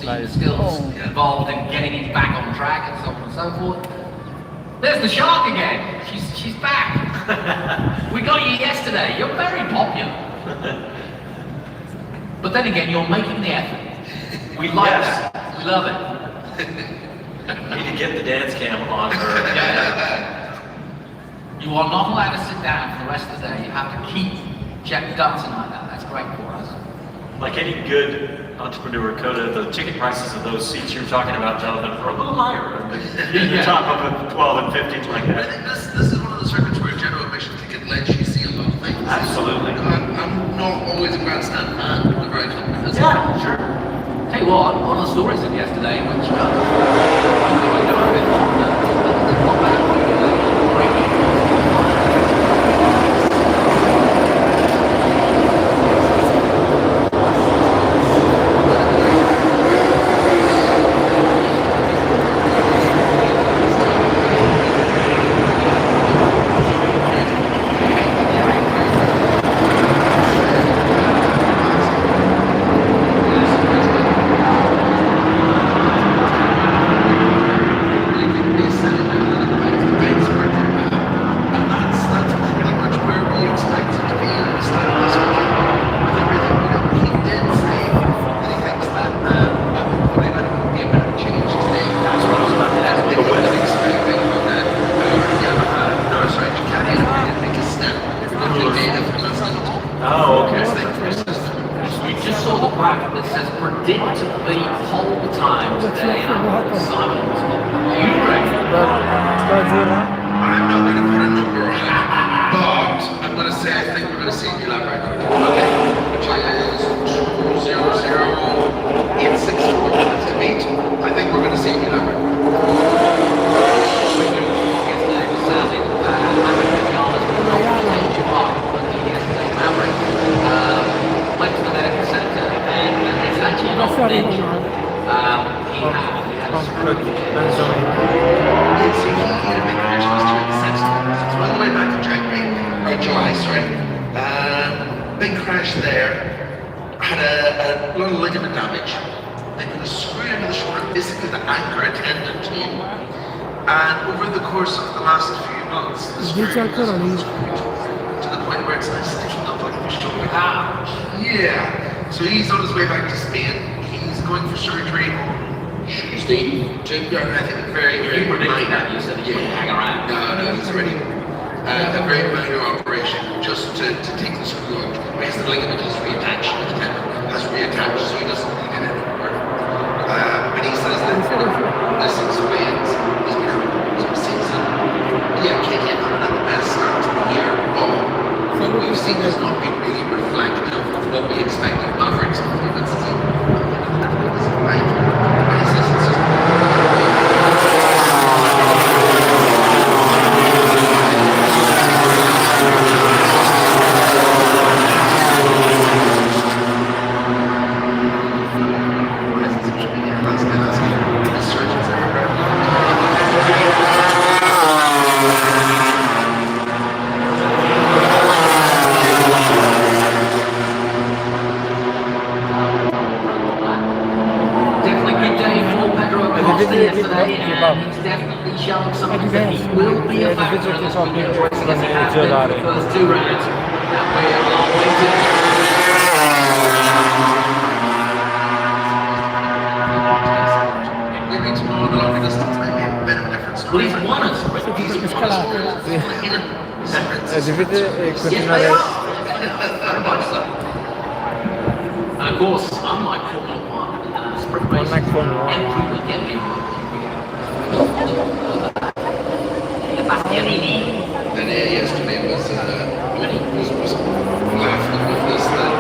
team skills involved in getting him back on track and so on and so forth. There's the shark again. She's back. We got you yesterday. You're very popular. But then again, you're making the effort. We like that. We love it. Need to get the dance cam on her. You are not allowed to sit down for the rest of the day. You have to keep dancing like that. That's great for us. Like any good entrepreneur, Coda, the ticket prices of those seats you're talking about, Jonathan, are a little higher. The top up at 12 and 15 like that. I think this is one of the circuits where general admission ticket lets you see a lot of things. Absolutely. I'm not always a grandstand fan of the very company. Yeah, sure. Tell you what, one of the stories of yesterday, which I know a bit more than So he's on his way back to Spain. He's going for surgery on Tuesday. I think very minor. That you said you wouldn't hang around. No, he's already a very minor operation just to take the screw out. Because the ligament is reattached, the tendon has reattached, so he doesn't need it anymore. But he says that this explains his becoming season. Yeah, Kenya not had the best start to the year, but what we've seen has not been really reflective of what we expected. For example, this is definitely showing something that he will be a factor in this weekend racing as he has been for the first two rounds. That way a long way to maybe tomorrow the longer distance might be a bit of a different story. Well, he's won us. Dovete continuare. Very much so. And of course, unlike Formula 1, sprint racing, every weekend And yesterday was laughing with this that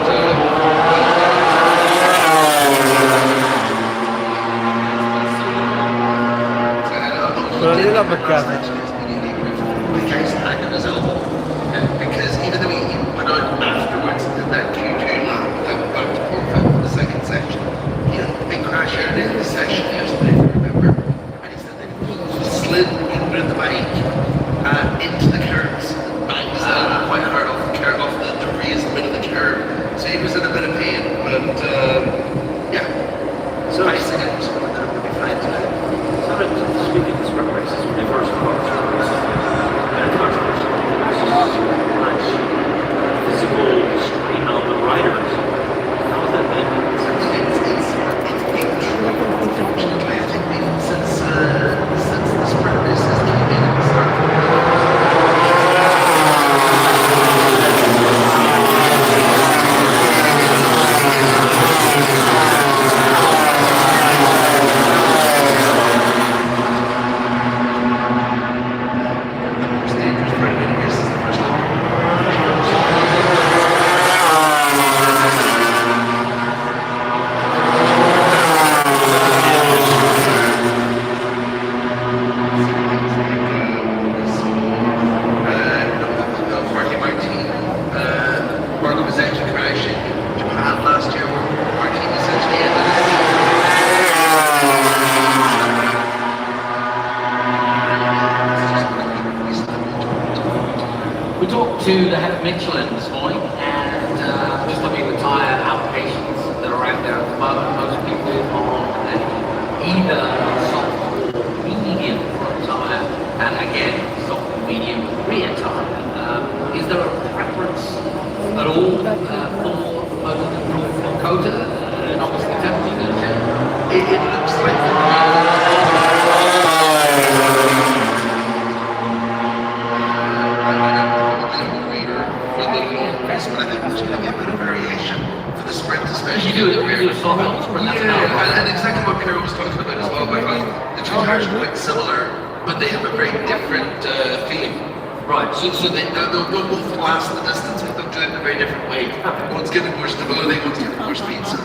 la beccata. Because even though he went out afterwards and did that Q2 lap that went back to qualify for the second section, he had a big crash early in the session yesterday, if you remember. And he said that he slid under the bike into the curbs, bangs quite hard off the raised bit of the curb. So he was in a bit of pain, but yeah. So, racing and some of them will be fine today. so speaking of sprint races, when they first come up, they're controversial. Much physical strain on the riders. How has that been? Unfortunately, I think since the sprint races came in and started. Standards for many years since the first one. Marty Martin, Marty was actually crashing in Japan last year where Martin essentially We talked to the head of Michelin this morning and just looking at the tyre applications that are out there at the moment. Most people are on either soft or medium front tyre and again soft or medium rear tyre. Is there a preference at all for Kota? And obviously definitely going to it looks like but I think there's going to be a bit of variation for the sprint, especially. You do a soft sprint, that's Yeah, and exactly what Pierre was talking about as well. But like, the two cars are quite similar, but they have a very different feeling. Right. So they'll both last the distance, but they'll do it in a very different way. One's getting more stability, one's getting more speed. So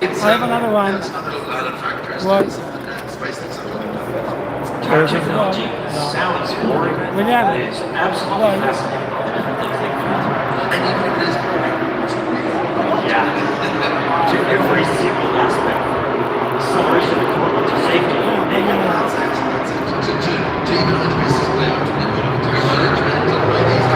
it's I have another one. It's another added factor. What? Spice things up. Car technology sounds boring. William. It's absolutely fascinating. And even if it is boring, it's great. Yeah. To every single aspect. Acceleration, equipment to safety. That's excellent. To even introduce this play out to the tire management and the way these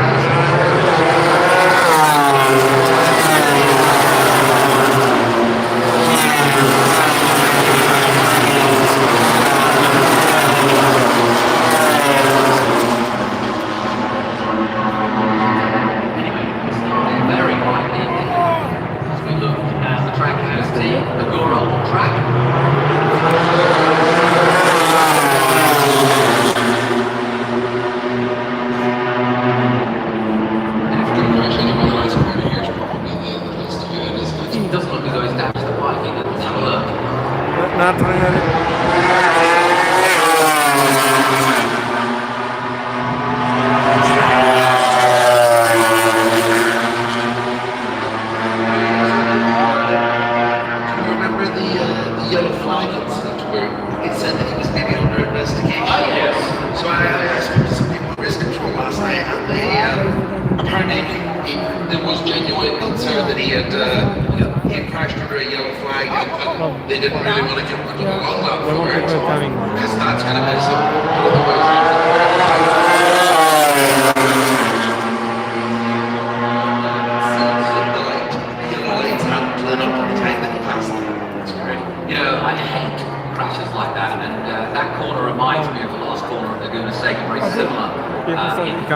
very widely as we look at the track as the Agora on track. It doesn't look as though he's damaged the bike either. Let's have a look. Not really. Remember the yellow flag incident where it said that he was maybe under investigation? Oh, yes. So I spoke to some people at risk control last night, and they apparently there was genuine concern that he had crashed under a yellow flag, and they didn't really want to give him a long lap for it because that's going to mess up one of the You know, I hate crashes like that, and that corner reminds me of the last corner at Laguna Seca, very similar. Left-hand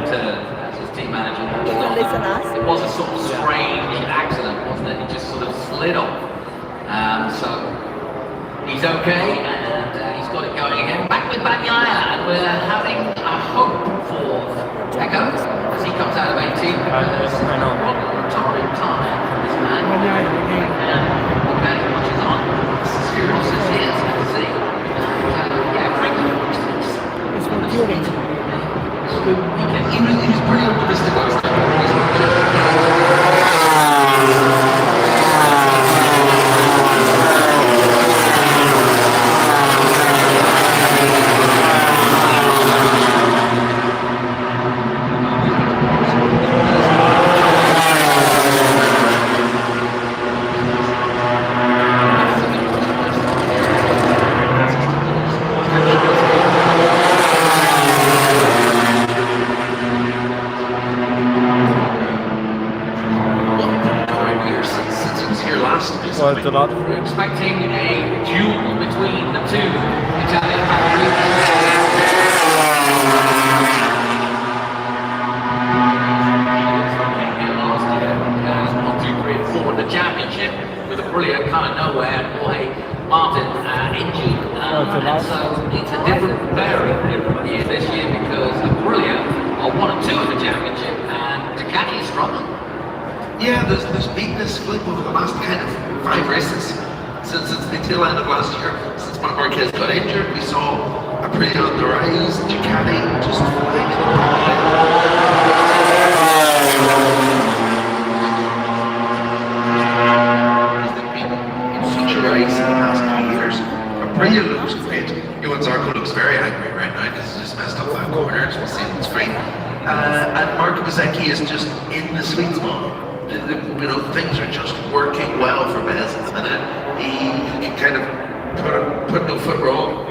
turn as his team manager. It was a sort of strange accident, wasn't it? He just sort of slid off. So he's okay, and he's got it going again. Back with Bagnaia, and we're having a hope for Pecco as he comes out of 18th. I know. Torrid time for this man. Okay, watches on. Ross is here, so let's see. Yeah, Frankie. It's for curing. He was pretty optimistic last time. quite a lot. We're expecting a duel between the two Italian athletes. The championship with a brilliant kind of nowhere Jorge Martin injured, and so it's a different bearing year this year because Aprilia are 1 and 2 in the championship and Ducati is struggling. Yeah, there's been this flip over the last kind of 5 races since the tail end of last year. Since Marc Marquez got injured, we saw Aprilia on the rise, Ducati just flying race in the past few years. Aprilia looks great. Johan Zarco looks very angry right now because he's just messed up that corner. We'll see if it's free. And Marco Bezzecchi is just in the sweet spot. You know, things are just working well for Bez at the minute. He can kind of put no foot wrong.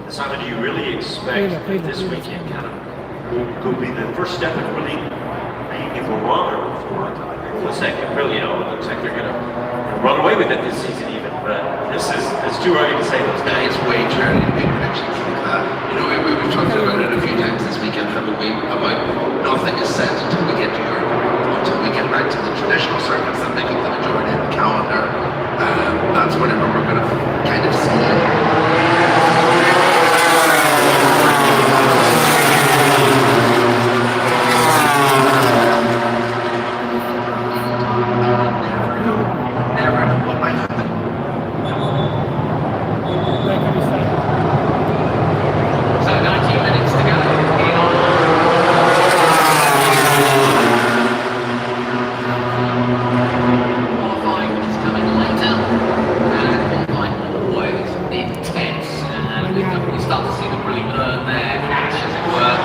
Simon, do you really expect this weekend kind of will be the first step in really making it wrong or for a second? Really, it looks like they're going to run away with it this season even. But it's too early to say those things. It's way too early to make predictions like that. You know, we've talked about it a few times this weekend, haven't we? About nothing is set until we get to Europe, until we get back to the traditional circuits that making the majority of the calendar. That's whenever we're going to kind of see it. Never know what might happen. So 19 minutes to go. Qualifying is coming later. Qualifying always intense. And we start to see them really earn their cash, as it were.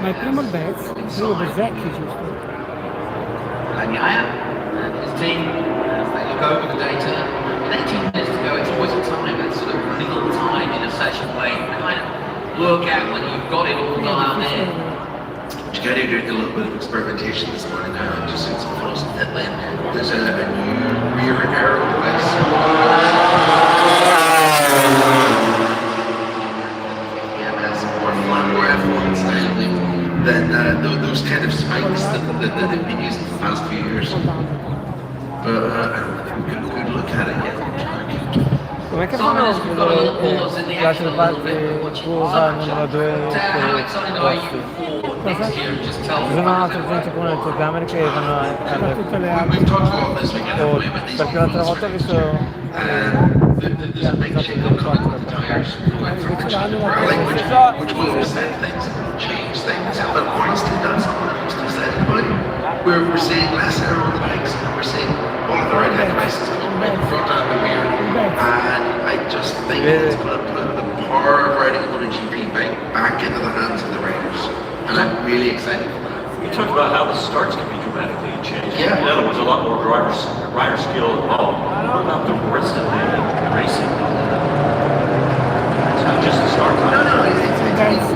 My primo Betts, primo Bezzecchi giusto? Bagnaia and his team, as they look over the data, with 18 minutes to go, it's always a time, that sort of little time in a session where you kind of look at when you've got it all dialed in. Ducati doing a little bit of experimentation this morning now, and just seeing some photos of pit lane. There's a new rear aero device. More flat, more F1 style than those kind of spikes that they've been using for the past few years. But I don't think we can good look at it yet. Com'è che fanno l'altra parte cosa numero 2 Sono altre gente con le telecamere che vanno a tutte le altre. Perché l'altra volta ho visto there's a big shake-up coming with the tires going from which will set things and change things. But Weinstein does something said about it. We're seeing less aero on the bikes and we're seeing all of the right hand devices coming right in front and the rear. And I just think it's going to put the power of riding a MotoGP bike back into the hands of the riders. And I'm really excited for that. You talked about how the starts can be dramatically changed. Yeah. In other words, a lot more rider skill involved. What about the rest of the racing? It's not just the start time. No,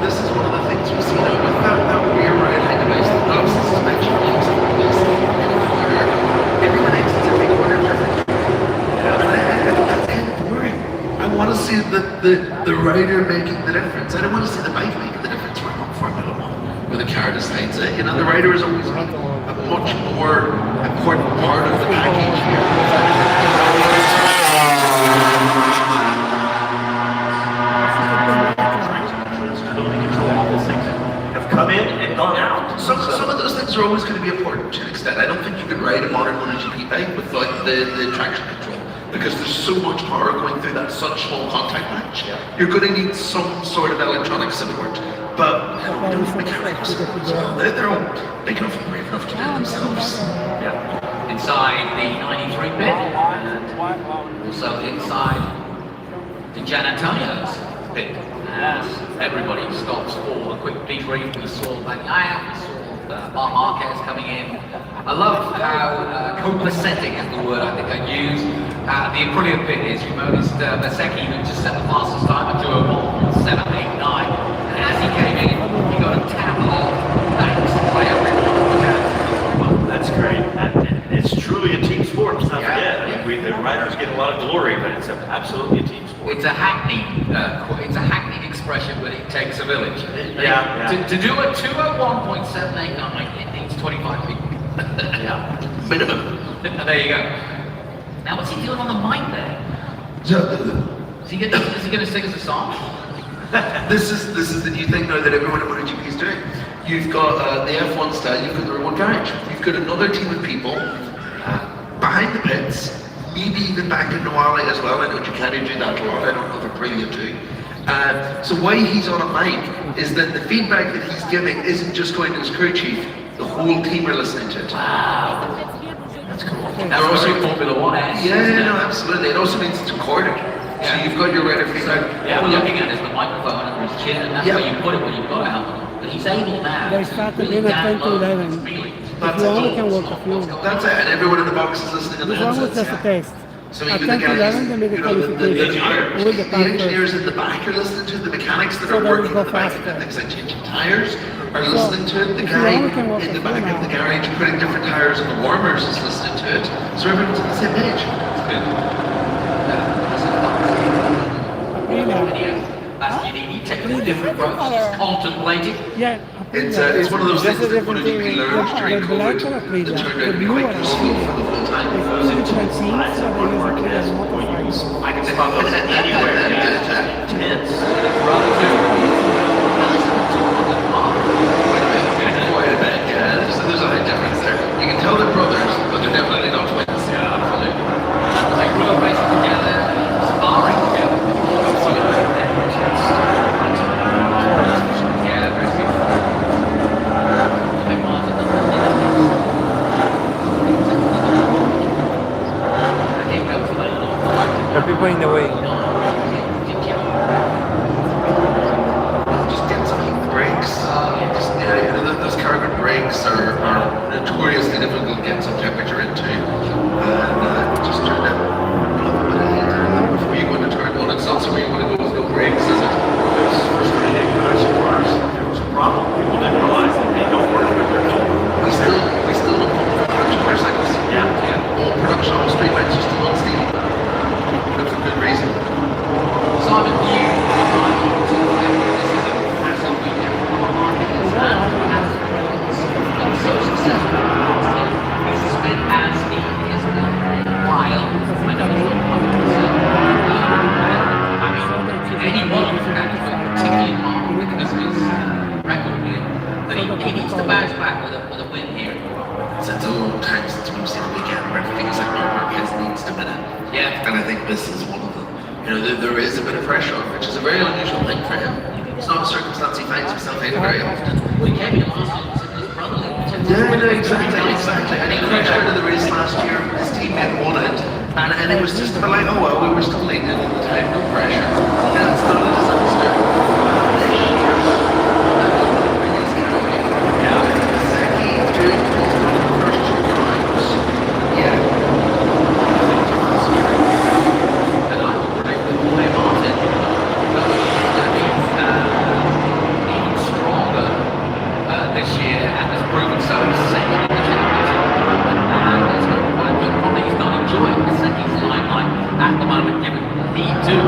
this is one of the things we see now with that rear right-hand device that loves the suspension loops and this everyone exits every corner perfect. Yeah. And that's kind of boring. I want to see the rider making the difference. I don't want to see the bike making the difference for Formula 1 where the car decides it. You know, the rider is always a much more important part of the package here. Have come in and gone out. Some of those things are always going to be important to an extent. I don't think you can ride a modern MotoGP bike without the traction control because there's so much power going through that such small contact patch. You're going to need some sort of electronic support. But those mechanics, they're all big enough and brave enough to do it themselves. Yeah. Inside the 93 pit and also inside the Gian Antonio's pit. As everybody stops for a quick debrief, we saw Bagnaia, we saw Marc Marquez coming in. I love how copacetic is the word I think I use. The brilliant bit is you noticed Maseki who just set the fastest time at 2:01.789, and as he came in, he got a tap off thanks by everyone. That's great. And it's truly a team sport. Let's not Yeah. forget. I mean, the riders get a lot of glory, but it's absolutely a team sport. It's a hackneyed expression, but it takes a village. Yeah. To do a 2:01.789, it needs 25 people. Yeah. Minimum. There you go. Now, what's he doing on the mic there? So, Is he going to sing us a song? this is the new thing now that everyone at MotoGP is doing. You've got the F1 style, you've got the remote garage. You've got another team of people behind the pits, maybe even back in Noale as well. I know Ducati do that a lot, I don't know if Aprilia do. So why he's on a mic is that the feedback that he's giving isn't just going to his crew chief, the whole team are listening to it. Wow. That's cool. That's They're also very Formula One. Yeah, no, absolutely. It also means it's recorded. So you've got your rider feedback. Yeah, we're looking at is the microphone under his chin, and that's where you put it when you've got out. But he's able now. They start really again at 10 to download 11. feelings. If you only can work a few. That's it, and everyone in the box is listening to the This one was headsets. just a test. So At even 10 the to guys, 11, they made the you know, the qualification with the the engineers factors. in the back are listening to it, the mechanics that So are they will working go in the back faster. of things like changing tires are listening to it. The if you guy only can work in a the few back of now. the garage putting different tires on the warmers is listening to it. So everyone's on the same page. That's unique. He takes a different approach. Just contemplating. Yeah, It's one of those That's things a that different MotoGP thing. learned during The black COVID or Aprilia? that turned The out to be blue quite or useful Aprilia? for the full time. It's two different scenes, so they use Aprilia as motorcycles. I can spot those anywhere. Yeah. Tense. Quite a bit, yeah. There's a high difference there. You can tell they're brothers, but they're definitely not twins. Yeah, absolutely. Like road racing together, sparring together. Yeah, very good. Hey, Martin, I think that was a little. There are people in the way. Just get some brakes. Just, those carbon brakes are notoriously difficult to get some temperature into. And just turn it a little bit ahead before you go into turn one. It's not somewhere you want to go with no brakes, is it? There was a problem. People didn't realize that they don't work with their own. We still don't pump for production motorcycles. Yeah. All production on street bikes are still on steam. But for good reason. Simon, you this is a massive weekend for the market. It's so successful. It's been as neat as a while. I know it's not 100%. I mean, anyone can actually particularly mark because of his record here. But he needs to bounce back with a win here. It's a long time since we've seen a weekend where everything is like Marquez needs to win it. Yeah. And I think this is one of them. There is a bit of pressure on, which is a very unusual thing for him. It's not a circumstance he finds himself in very often. Well, he came in last year and said his brother. Yeah, no, exactly. And he crashed out of the race last year. His teammate won it, and it was just about like, oh well, we were still leading at the time, no pressure. And it's not a disaster. This year, Saki doing the first two times. Yeah. And I would predict that Jorge Martin even stronger this year and has proven so second in the championship. And it's probably he's not enjoying the second limelight at the moment, given he too.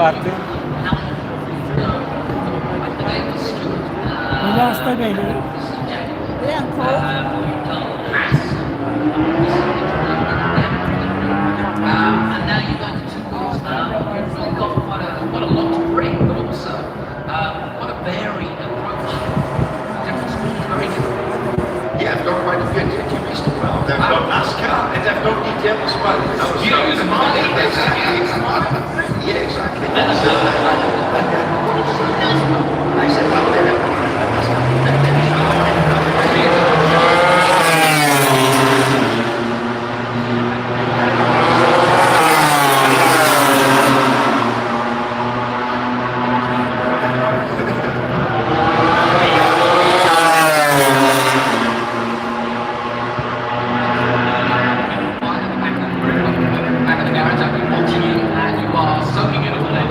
parti? Vogliamo stai bene? E ancora? And now you've got two wheels now. You've really got quite a lot to bring, but also quite a varied approach. Different sports, very different. Yeah, they've got quite a good GP as well. They've got NASCAR and they've got DTM as well. Yeah, exactly. I said, well, Back in the garage, I've been watching you, and you are soaking it all in.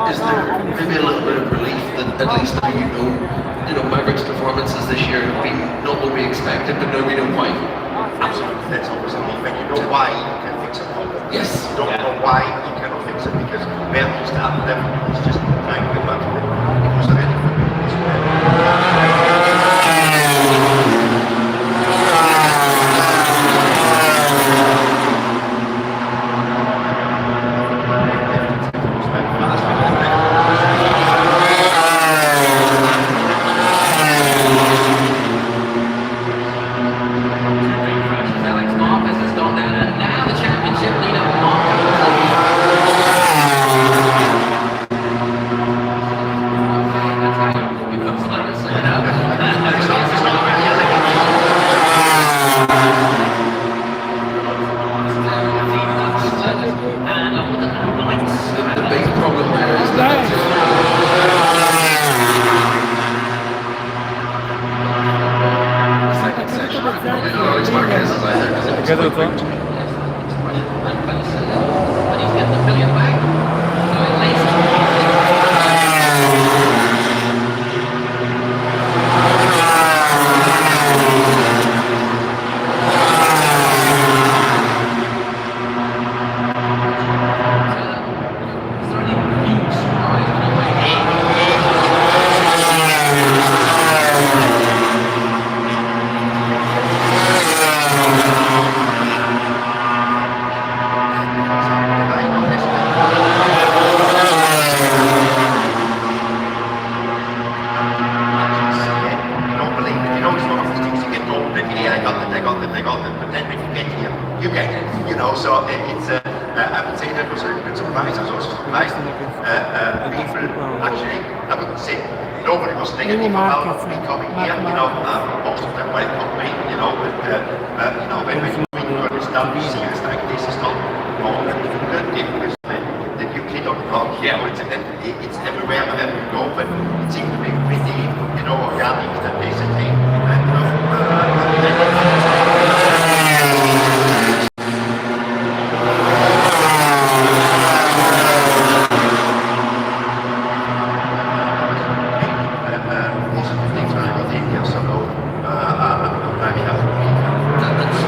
Is there maybe a little bit of relief that at least now Maverick's performances this year have been not what we expected, but now we know why? absolutely, that's always a relief. When you know why you can fix a problem. Yes. You don't know why you cannot fix it because where you start with everything is just trying to get back to it. It was already for me. Alex Marquez has gone down, and now the championship leader, Marquez. That's how you become celebrity, you know? The big problem there is that second session, probably not Alex Marquez is either, because it Perché looks tutto? like But he's getting the million back. So at least is there any huge surprise on the way? You don't believe it. You know, it's one of those things you get told that, yeah, I got it. But then when you get here, you get it. You know, so it's, I would say that was a good surprise. I was also surprised. People, actually, I wouldn't say nobody was negative about me coming here. You know, most of them welcomed me, you know, but, when you start to see it's like this is not normal and difficult because the new kid on the block, yeah, it's everywhere wherever you go, but it seems to be pretty, organic, that basically, positive things when I got in here, so I'm very happy.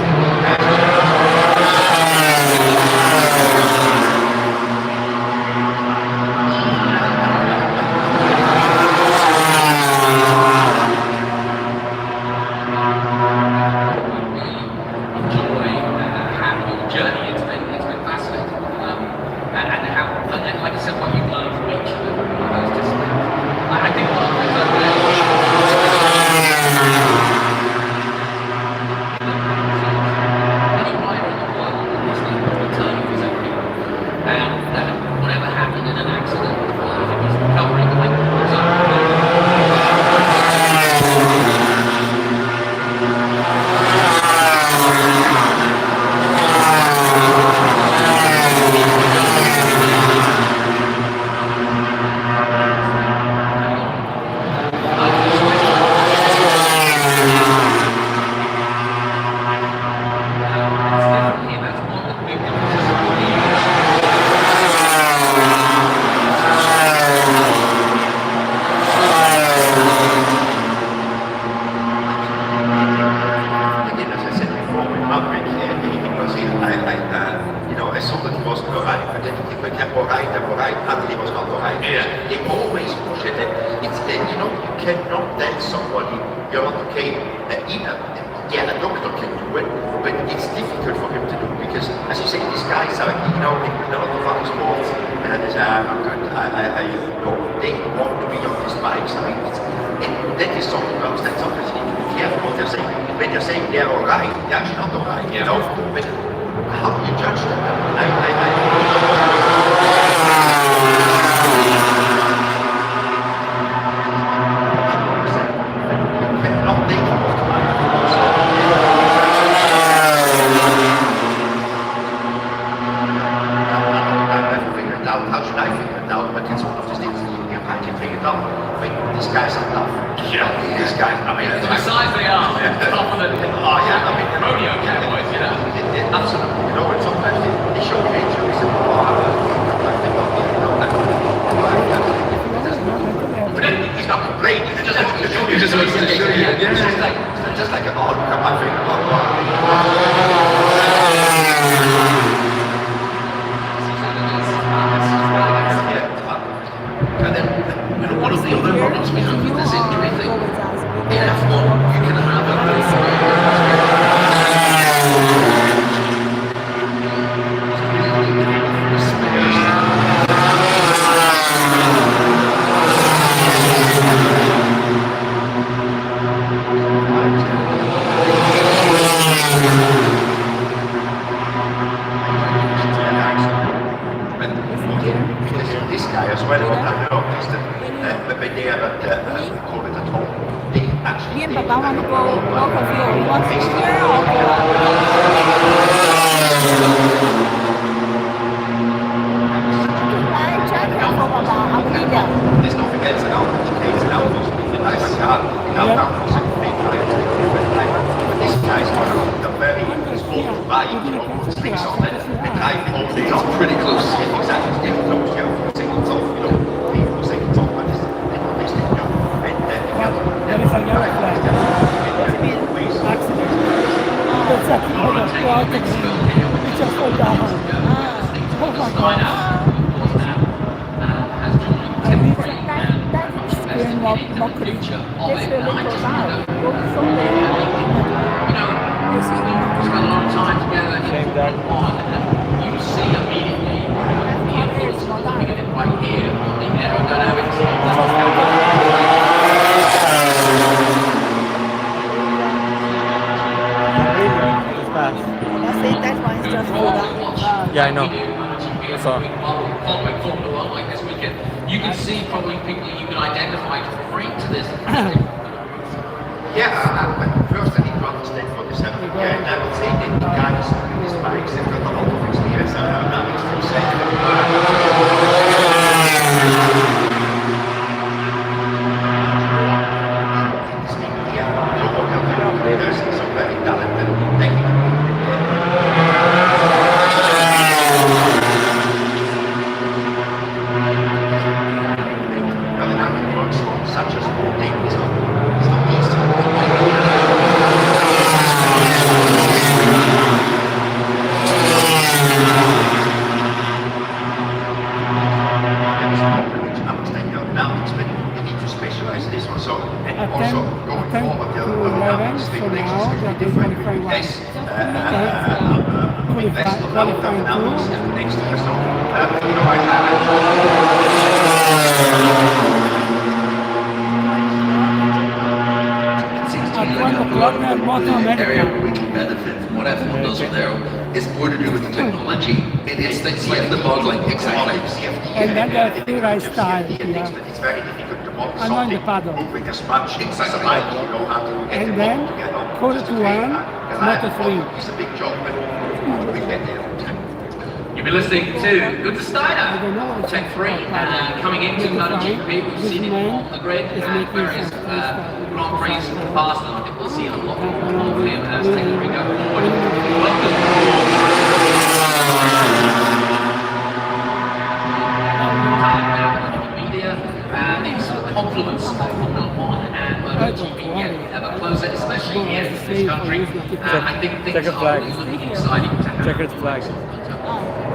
you cannot tell somebody, you know, okay, yeah, a doctor can do it, but it's difficult for him to do because, as you say, these guys are, you know, in a lot of other sports, they want to be on these bikes. I mean, and that is something else that sometimes you need to be careful what they're saying. When they're saying they're all right, they're actually not all right, you know. But how do you judge them? How should I figure it out? But it's one of those things you can't figure it out. I mean, these guys are tough. Yeah. These guys, I mean, Besides they are tougher than oh yeah, I mean, rodeo cowboys, you know. Absolutely. You know, and sometimes they show me injuries and sometimes they don't, you know, it's not great. It's just like, just like, oh, look at my finger. And then, you know, one of the other problems we have with this injury thing, in F1, you can have this guy as well, I noticed that when they are at call it at home, they actually Me and Papa want to go walk a few. You want to stay here or go there's nothing else around these guys are very small bike, you know, sticks on it and drive all day long. pretty close. Exactly, getting close, yeah, seconds off, you know, 3 seconds off, but it's you know, and There is a yellow flag. Accident. That's a lot of it just fall down. Oh my God. Screen mockery. That's really profound. We spent a lot of time together Shame that. you see immediately it's looking at it right here. You know, don't have it. It's fast. I think that one is just for that. Yeah, I know. That's all. Following Formula One like this weekend, you can see probably people you can identify to bring to this. yeah, but first I need to understand what is happening. Yeah, and I would say that the guys on these bikes have got a lot of experience. There's some very talented technical works on such a small thing. It's not easy. Now you need to specialize in this one. So, and also going forward, the other stipulations can be different. Less invest a lot of numbers and next year. So, you know, area where we can benefit from what F1 does from there is more to do with the technology. It's like the modeling, exactly. And then the freeride style. It's very difficult to model I'm on the something paddle. moving as much as a bike, you know, how to get And them then all together. quarter to one, Moto3. It's a big job, but we get there. You've been listening to Good Steiner, Tech 3, coming into MotoGP. We've seen him on the grid at various Grand Prix in the past, and I think we'll see a lot more of him as Tech 3 go forward. Media, these compliments of Formula 1 and MotoGP get ever closer, especially here in this country. I think things Check a are flag. really looking exciting to happen. Checkered flag.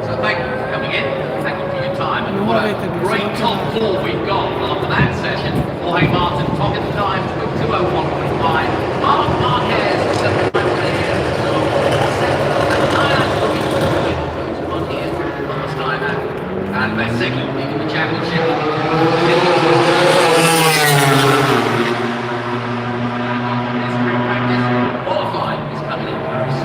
So thank you for coming in. Thank you for your great time and what a great top four we've got after that session. Jorge Martin top of the time with 2:01.5. Mark Marquez and they're second in the championship. Qualifying is coming in Paris.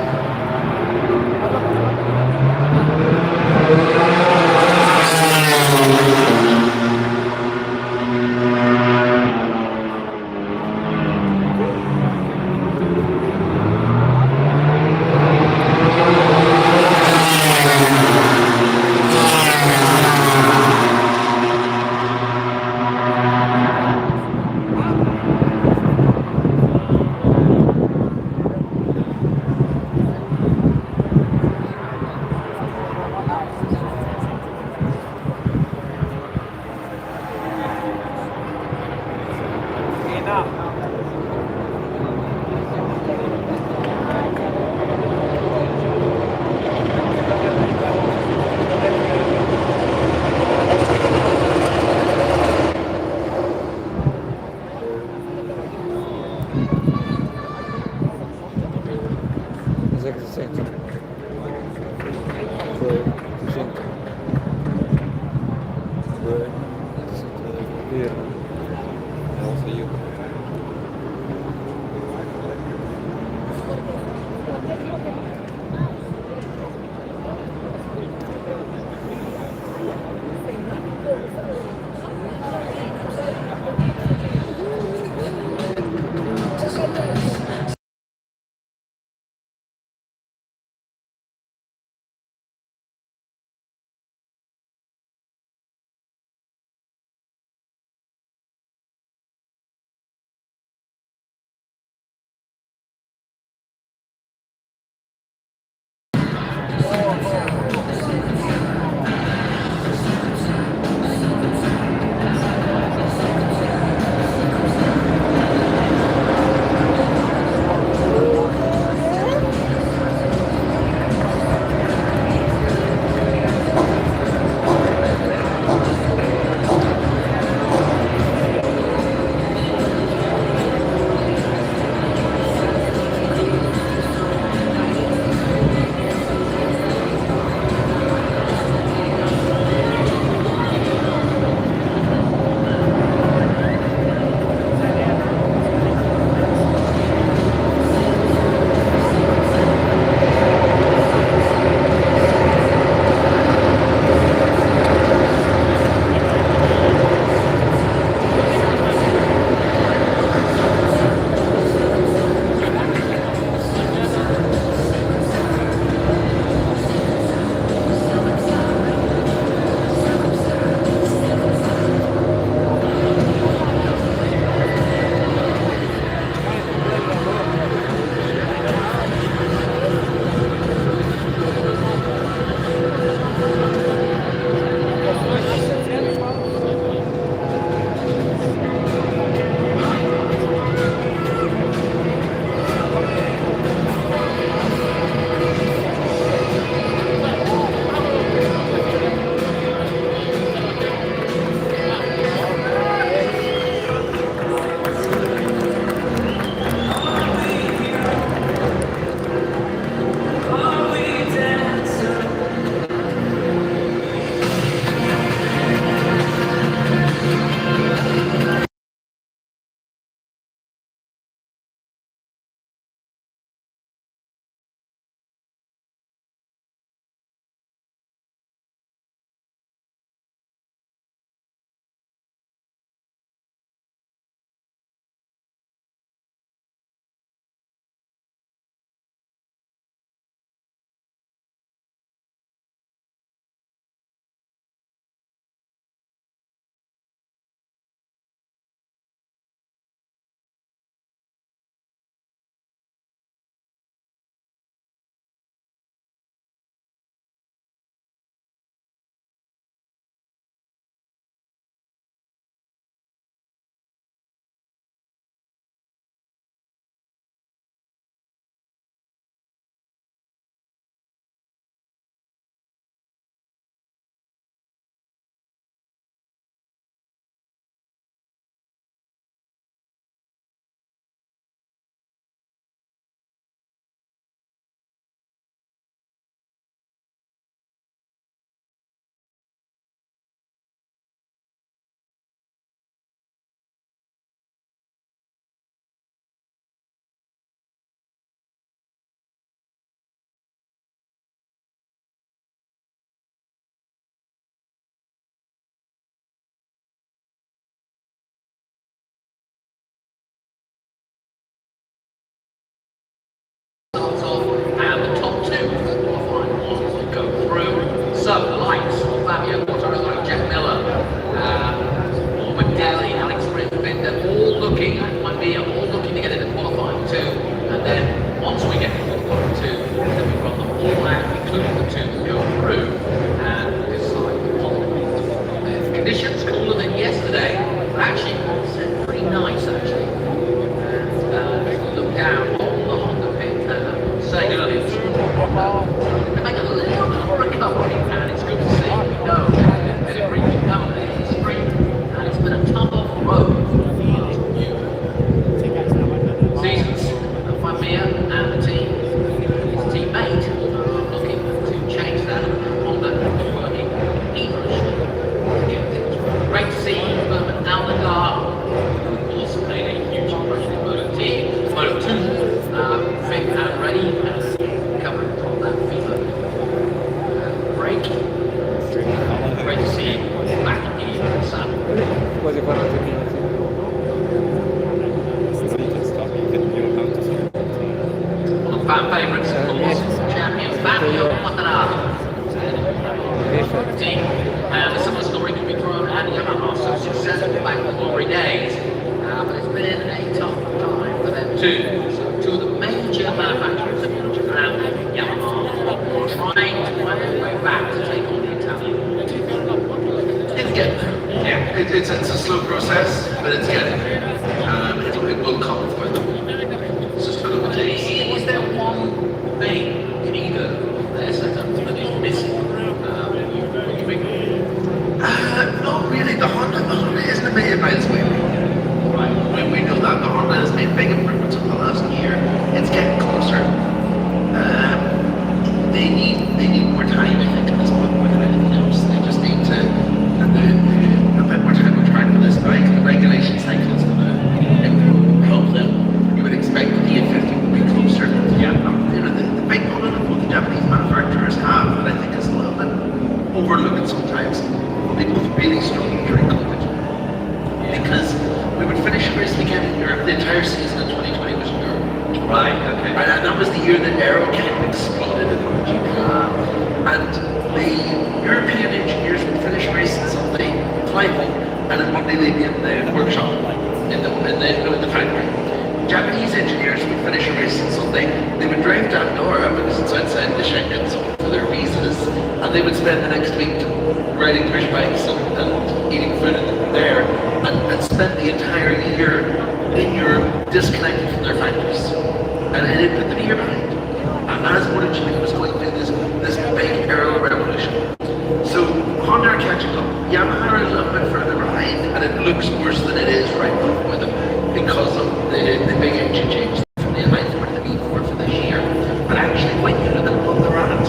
Cos'è che si sente? Si sente? Si sente il birra? Non so io. looking at might be all looking to get into qualifying too. And then once we get qualifying too, then we've got them all out, including the two that go through and decide on the conditions cooler than yesterday, but actually it's pretty nice actually. And if you look down on the Honda pit, saying earlier, they make a little bit of a recovery, and it's good to see. We know that it's pretty recovery in the spring, and it's been a tough road for new seasons. Famia and the team, his teammate, looking to change that. Honda is working feverishly to get things. Great to see Berman Aldegar, who also made a huge impression in Moto2, fit and ready and covering from that fever break. Great to see him back in the saddle. Quasi 40 minuti. One of the fan favourites, of course, champion Fabio Quartararo. Team. And a similar story can be thrown at Yamaha, so successful back in the glory days, but it's been a tough time for them too. So two of the major manufacturers of Japan, Yamaha, trying to find their way back to take on the Italian. It's getting there. Yeah, it's a slow process, but it's getting there. It will come for them. It's just for them to take. Is there one thing in either of their setups that is missing? What do you think? Not really. The Honda isn't a million miles away. Right. We know that the Honda has made big improvements over the last year. It's getting closer. They need more time, I think, at this point more than anything else. They just need to a bit more time on track for this bike. The regulation cycle is going to improve, help them. You would expect the E50 would be closer. Yeah. The big problem that both the Japanese manufacturers have, and I think is a little bit overlooked sometimes, they both really struggled during COVID. Because we would finish a race weekend in Europe, the entire season in 2020 was in Europe. Right, okay. Right, and that was the year that Aero kind of exploded in MotoGP. And the European engineers would finish a race on Sunday, fly home, and on Monday they'd be in the workshop, in the factory. Japanese engineers would finish a race on Sunday, they would drive to Andorra because it's outside the Schengen zone for their visas, and they would spend the next week riding push bikes and eating food there, and spend the entire year in Europe disconnected from their factories. And it put them a year behind. And as MotoGP was going through this big aero revolution. So Honda are catching up. Yamaha are a little bit further behind, and it looks worse than it is right now for them because of the big engine change from the M9 to the V4 for this year. But actually, when you look at what they're at,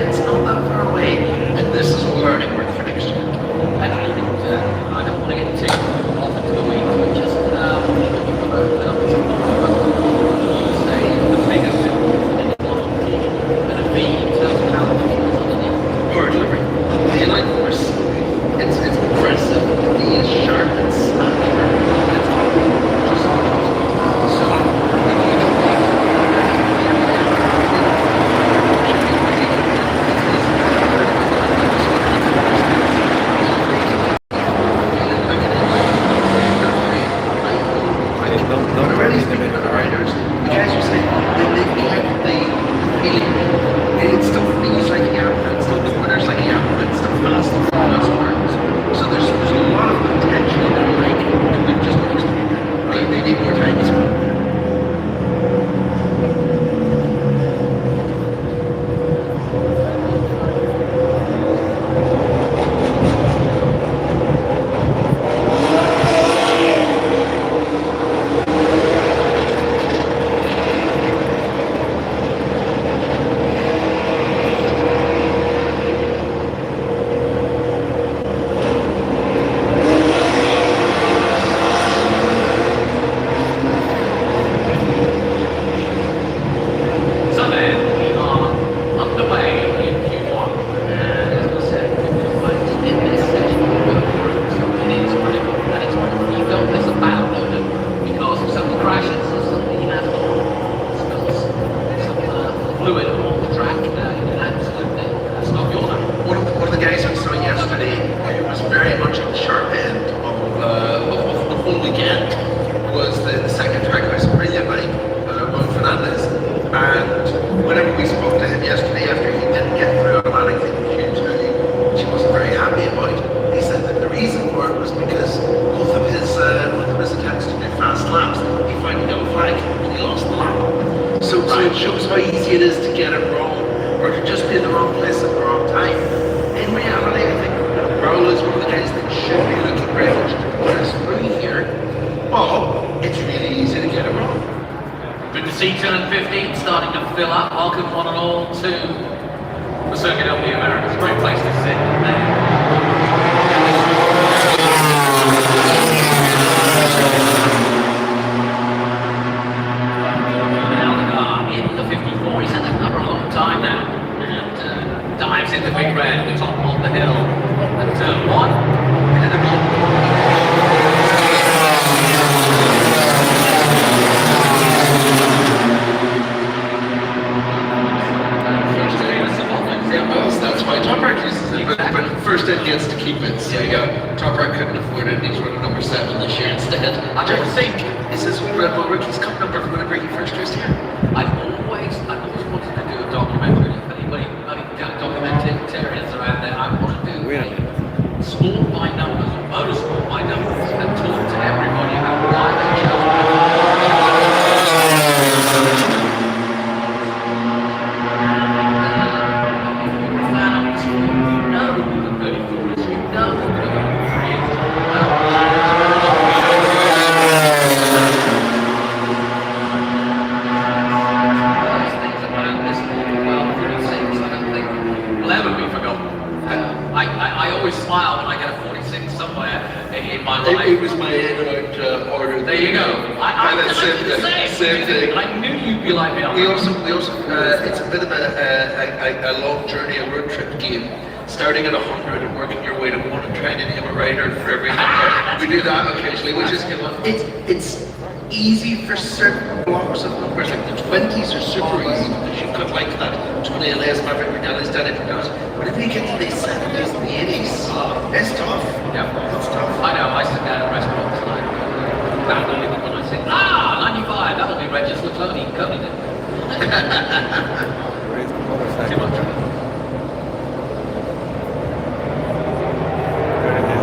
it's not that far away, and this is a learning work for next year. And I think I don't want to get too off into the weeds, but just Power delivery. The inline force, it's impressive. The all weekend was the second track race, a brilliant night, Juan Fernandez. And whenever we spoke to him yesterday after he didn't get through automatically the huge early, she wasn't very happy about it. He said that the reason for it was because both of his attempts to do fast laps, he found no flag and he lost the lap. So it shows how easy it is to get it wrong or to just be in the wrong place at the wrong time. In reality, I think Raul is one of the guys that should be looking privileged. Whereas through here, well, it's really easy to get it wrong. Good to see turn 15 starting to fill up. Welcome one and all to the Circuit of the Americas. Great place to sit. In the 54, he's had that number a long time now, and dives into Big Red, the top of the hill, at turn 1, and then that's why Top Rack uses it, but first Ed gets to keep it. So Top Rack couldn't afford it, and he's running number 7 this year instead. I don't think this is Red Bull Rookies Cup number from whenever he first raced here. I've always wanted to do a documentary. If anybody documentarians are out there, I want to do sport by numbers, motorsport by numbers, and talk to everybody about why they chose. Smile when I get a 46 somewhere in my life. It was my in-out order. There you go. Same thing. I knew you'd be like me. We also, it's a bit of a long journey, a road trip game. Starting at 100 and working your way to 1 and trying to name a rider for every number. We do that occasionally, which is, it's easy for certain blocks of numbers, like the 20s are super easy because you've got like that 20 LS, Maverick Vinales, Danny Vinales. But if you get to the 70s and the 80s, it's tough. Yeah, it's tough. I know, I sit down at restaurants and I say, 95, that'll be Regis Lacloni, Cody did. Too much.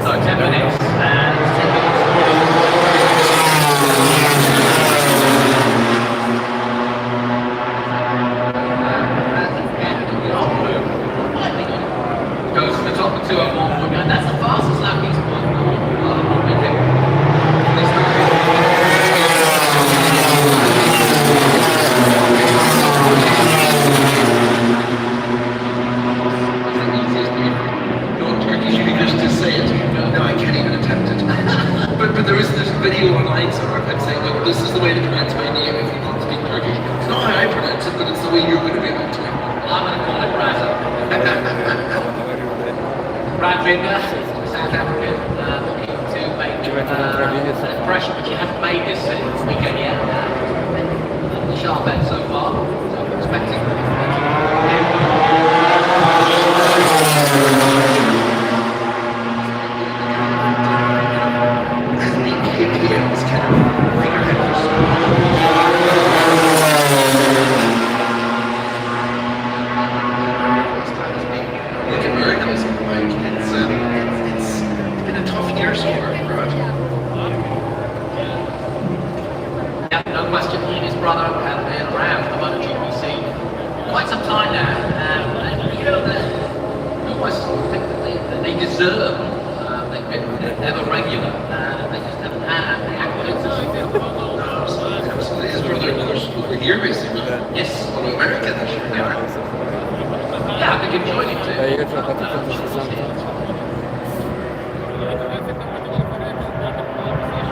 So 10 minutes, and 10 minutes. Goes to the top of 201, and that's the fastest lap he's won. But there is this video online somewhere of him saying, look, this is the way to pronounce my name if you don't speak Turkish. It's not how I pronounce it, but it's the way you're going to be able to. I'm going to call it Raza. Brad Binder, South African, looking to make an impression, but you haven't made this weekend yet. Sharp bet so far, so I'm expecting. No question, he and his brother have been around the MotoGP scene quite some time now, and you know, they almost think that they deserve. They've been ever regular, and they just haven't had the accolades that they feel. Absolutely. His brother, of course, over here basically. Yes. On America this year. Yeah, I think enjoyed it too. Io ce l'ho fatto 160.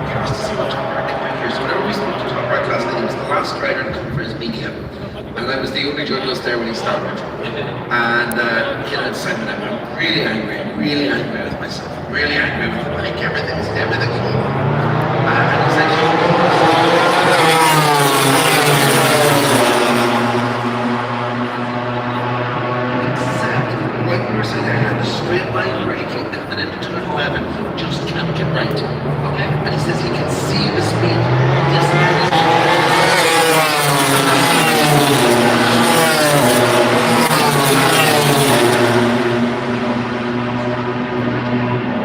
Curious to see what Tom Rack can make here. So whenever we spoke to Tom Rack last night, he was the last rider to come for his media. And I was the only journalist there when he started. And, Simon, I'm really angry with myself. Really angry with like everything's wrong. And essentially, when we were sitting there, the straight line braking coming into turn 11 just can't get right. Okay? And he says he can see the speed. Just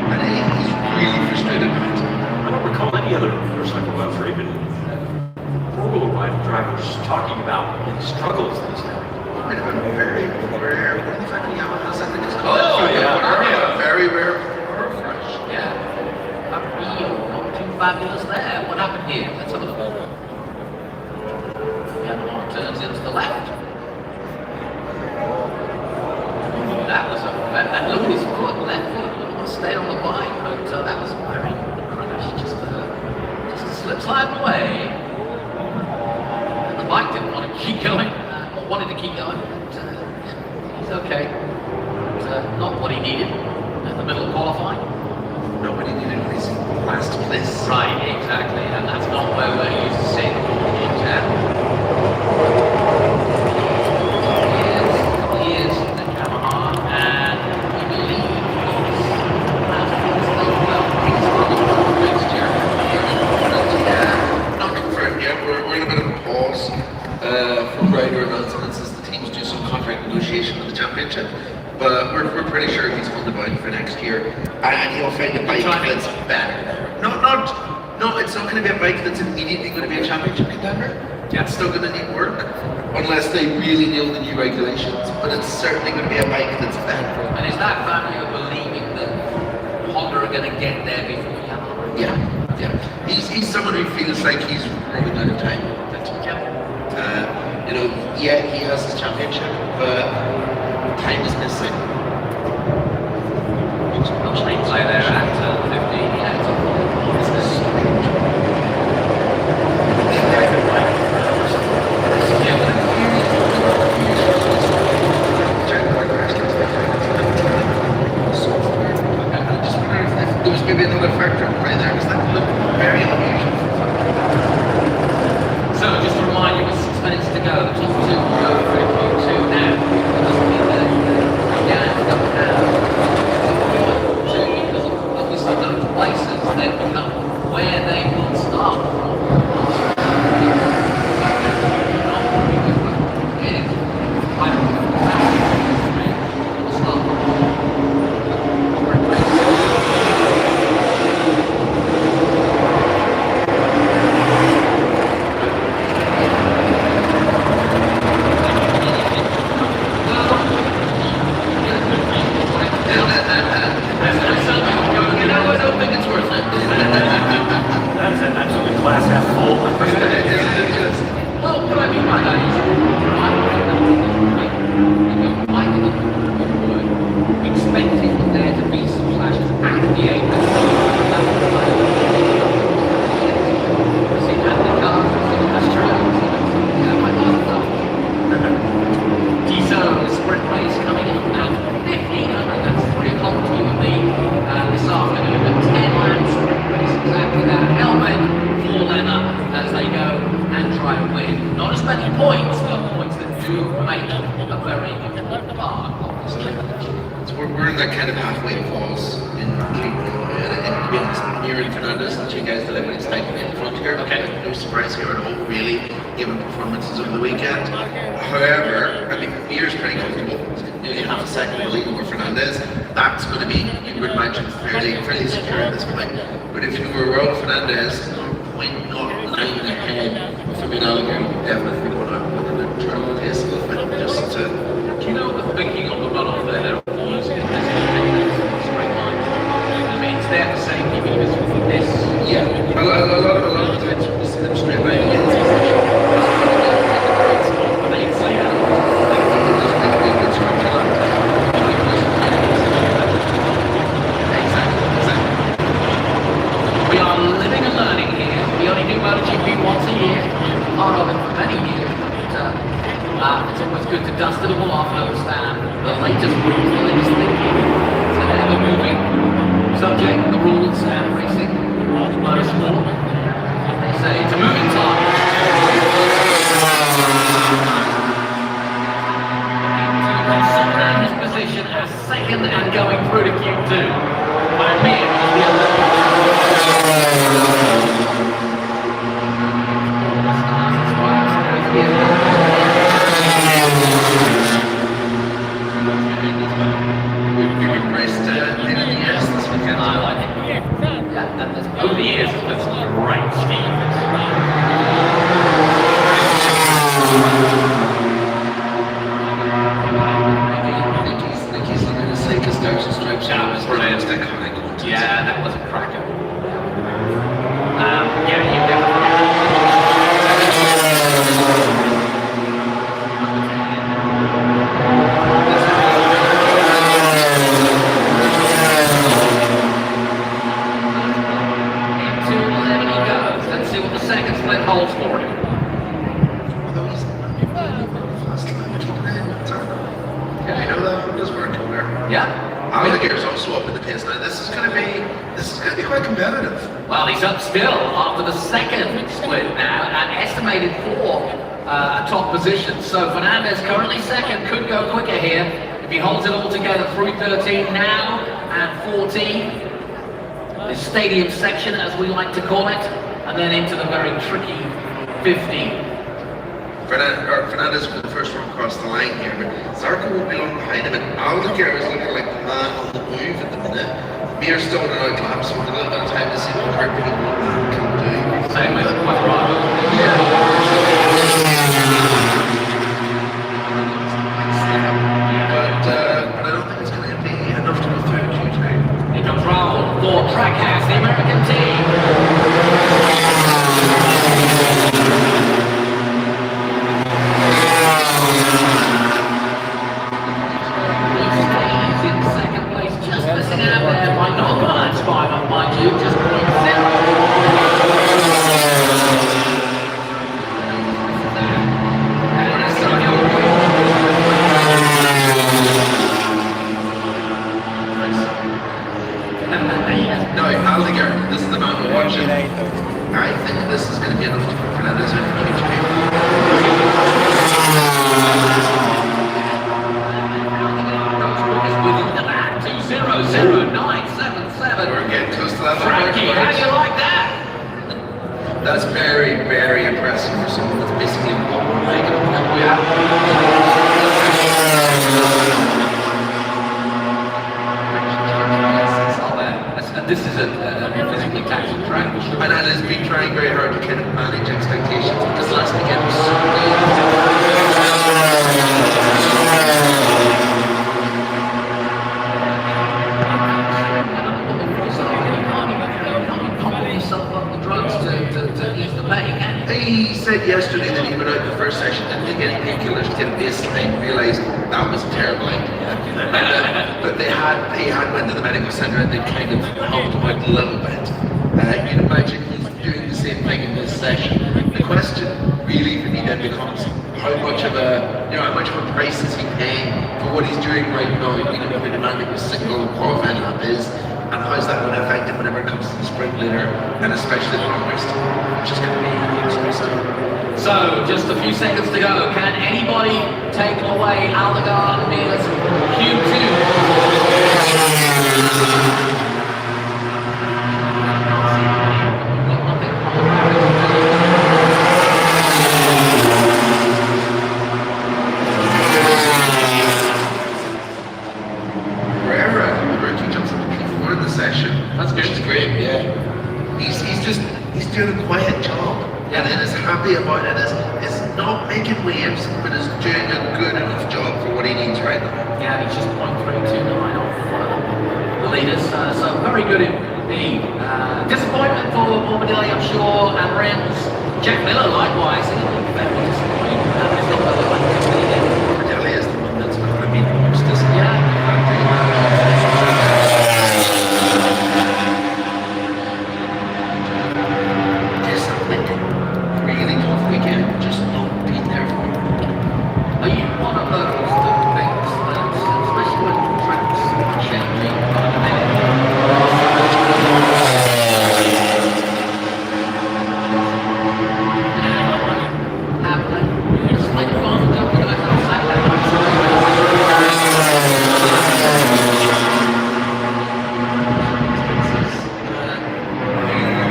and he's really frustrated by it. I don't recall any other motorcycle clubs or even four-wheel drive drivers talking about the struggles these days. Might have been very rare. In fact, Yamaha's, I think it's called. Oh, yeah. Very rare. Yeah. Not too fabulous there. What happened here? Let's have a look. Yamaha turns into the left. That was and look at his foot, left foot, almost stayed on the bike, but that was very crash. Just a slip slide away. And the bike didn't want to keep going, or wanted to keep going. But, he's okay. But, not what he needed in the middle of qualifying. Nobody needed his last place. Right, exactly, and that's not where we're used to seeing the Japan. Years in the Yamaha, and we believe next year. Yeah, not confirmed yet. We're in a bit of a pause from rider announcements as the teams do some contract negotiation with the championship. But we're pretty sure he's on the bike for next year, and he'll find a bike that's better. No, it's not going to be a bike that's immediately going to be a championship contender. Yeah. It's still going to need work, unless they really nail the new regulations. But it's certainly going to be a bike that's better. And is that value of believing that Honda are going to get there before Yamaha? Yeah. He's someone who feels like he's running out of time. Yeah, he has his championship, but time is missing. Not they play there at 15, yeah, it's There was maybe another factor right there, because that looked very unusual. So just to remind you, with 6 minutes to go, the top two will go for Q2 now. It doesn't mean that yeah, up now. So because obviously those places then become where they will start from. That's an absolute glass half full. Well, what I mean by that is, expecting there to be some flashes at the end. That's true. Diesel sprint race coming in now. 1500, that's 3 o'clock to you and me this afternoon. A 10 lap sprint race, exactly that. Helmet, 4 leather as they go and try and win. Not as many points, but points that do make a very important part of this championship. So we're in that kind of halfway pause in King, and to be honest, Mir and Fernandez, the two guys delivering his title in front here. Okay. No surprise here at all, really, given performances over the weekend. However, I think Mir's pretty comfortable. Nearly half a second of the lead over Fernandez. That's going to be, you would imagine, fairly secure at this point. But if you were Raul Fernandez, when not 9 ahead of Fabian definitely going to look at the turn pace a little bit, just to. You know, the thinking of the runoff there was in this straight line. I mean, it's there for safety because with this. Yeah, a lot of times we see them straight away. We are living and learning here. We only do MotoGP once a year. Part of it for many years. But, it's always good to dust it all off and understand the latest rules, the latest thinking. It's an ever-moving subject, the rules and racing, motorsport. They say it's a moving target. Consolidate his position as second and going through to Q2. By me, it was the 11th. Nicky's looking to say because there's a stripes. That was brilliant. That kind of content. Yeah, that was a cracker. Yeah, you definitely. Into 11 he goes. Let's see what the second split holds for him. Although he's fast line, keeping it in. You know that one does work over there. Yeah. Alligator's also up in the pace now. This is going to be quite competitive. Well, he's up still after the second split now, and estimated for a top position. So Fernandez currently second, could go quicker here if he holds it all together through 13 now and 14. The stadium section, as we like to call it, and then into the very tricky 15. Fernandez for the first one across the line here, but Zarco will be long behind him, and Alligator is looking like the man on the move at the minute. Mere stone and out laps, so with a little bit of time to see what Harper can do. Same with Quadrado. But I don't think it's going to be enough to go through Q2. Here comes Raul for Trackhouse, the American team. He's in second place, just missing out there by not much, 5 up, mind you, just 0.0. No, Alligator, this is the man we're watching. I think this is going to be enough to put Fernandez in Q2. Within the back, 2:00.977. We're getting close to that. Frankie, how do you like that? That's very, very impressive for someone that's basically making a This is a physically taxing track. And Anna has been trying very hard to kind of manage expectations because last weekend was so He said yesterday that he went out the first session, didn't take any painkillers, didn't baseline, realised that was a terrible idea. But they had went to the medical centre and they kind of helped him out a little bit. You'd imagine he's doing the same thing in this session. The question really for me then becomes how much of a price is he paying for what he's doing right now? How demanding a single qualifying lap is, and how is that going to affect him whenever it comes to the sprint later, and especially the long race, which is going to be interesting. So, just a few seconds to go. Can anybody take away Aldegar Mir's Q2? That's good. Which is great, yeah. He's doing a quiet job, and then is happy about it. Is not making waves, but is doing a good enough job for what he needs right now. Yeah, he's just 0.329 off the leaders, so very good indeed. Disappointment for Morbidelli, I'm sure, and Rennes. Jack Miller, likewise, very disappointing. Morbidelli is the one that's going to be the most disappointing. Yeah. Really tough weekend, just not being there for him. Are you one of those that thinks that, especially when tracks are changing by the minute, it's like fun, don't you guys outside that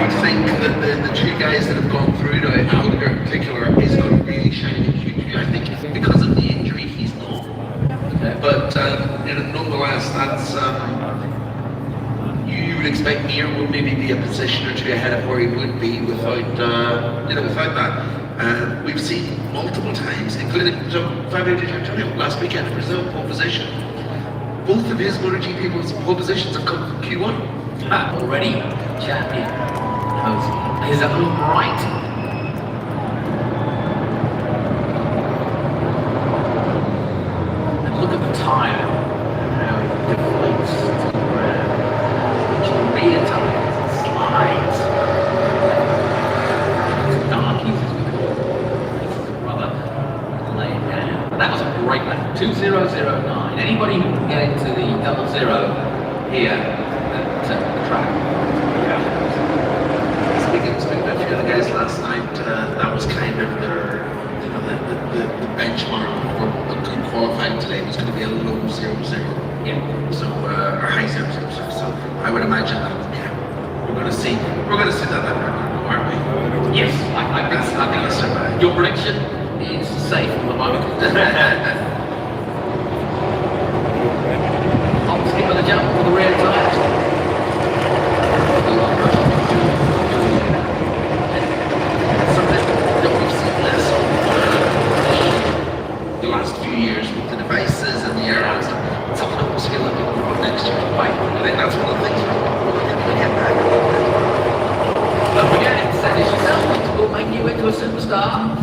I think that the two guys that have gone through now, Alligator in particular, is going to really shine in Q2. I think because of the injury, he's not. But nonetheless, that's you would expect Mir would maybe be a position or two ahead of where he would be without, without that. We've seen multiple times, including Fabio Di Giannantonio last weekend in Brazil, pole position. Both of his MotoGP pole positions have come from Q1. Already champion. Is that look right? Look at the tire and how it deflates to the ground. Which the rear tire slides. It's darkies as we call it. This is rather lay it down. But that was a great lap. 2009. Anybody who can get into the 00 here at the track. Yeah. Speaking to a few of the guys last night, that was kind of their, the benchmark for a good qualifying today was going to be a low 0-0. Yeah. So or high 0-0. So I would imagine that we're going to see that record, aren't we? Yes, I think so. Your prediction is safe for the moment. I'll skip the jump for the rear tyre. Something that we've seen less of The last few years with the devices and the airlines, something that we'll see a little bit more next year. Right. I think that's one of the things we're looking to get back. Don't forget, set it yourself. We'll make you into a superstar.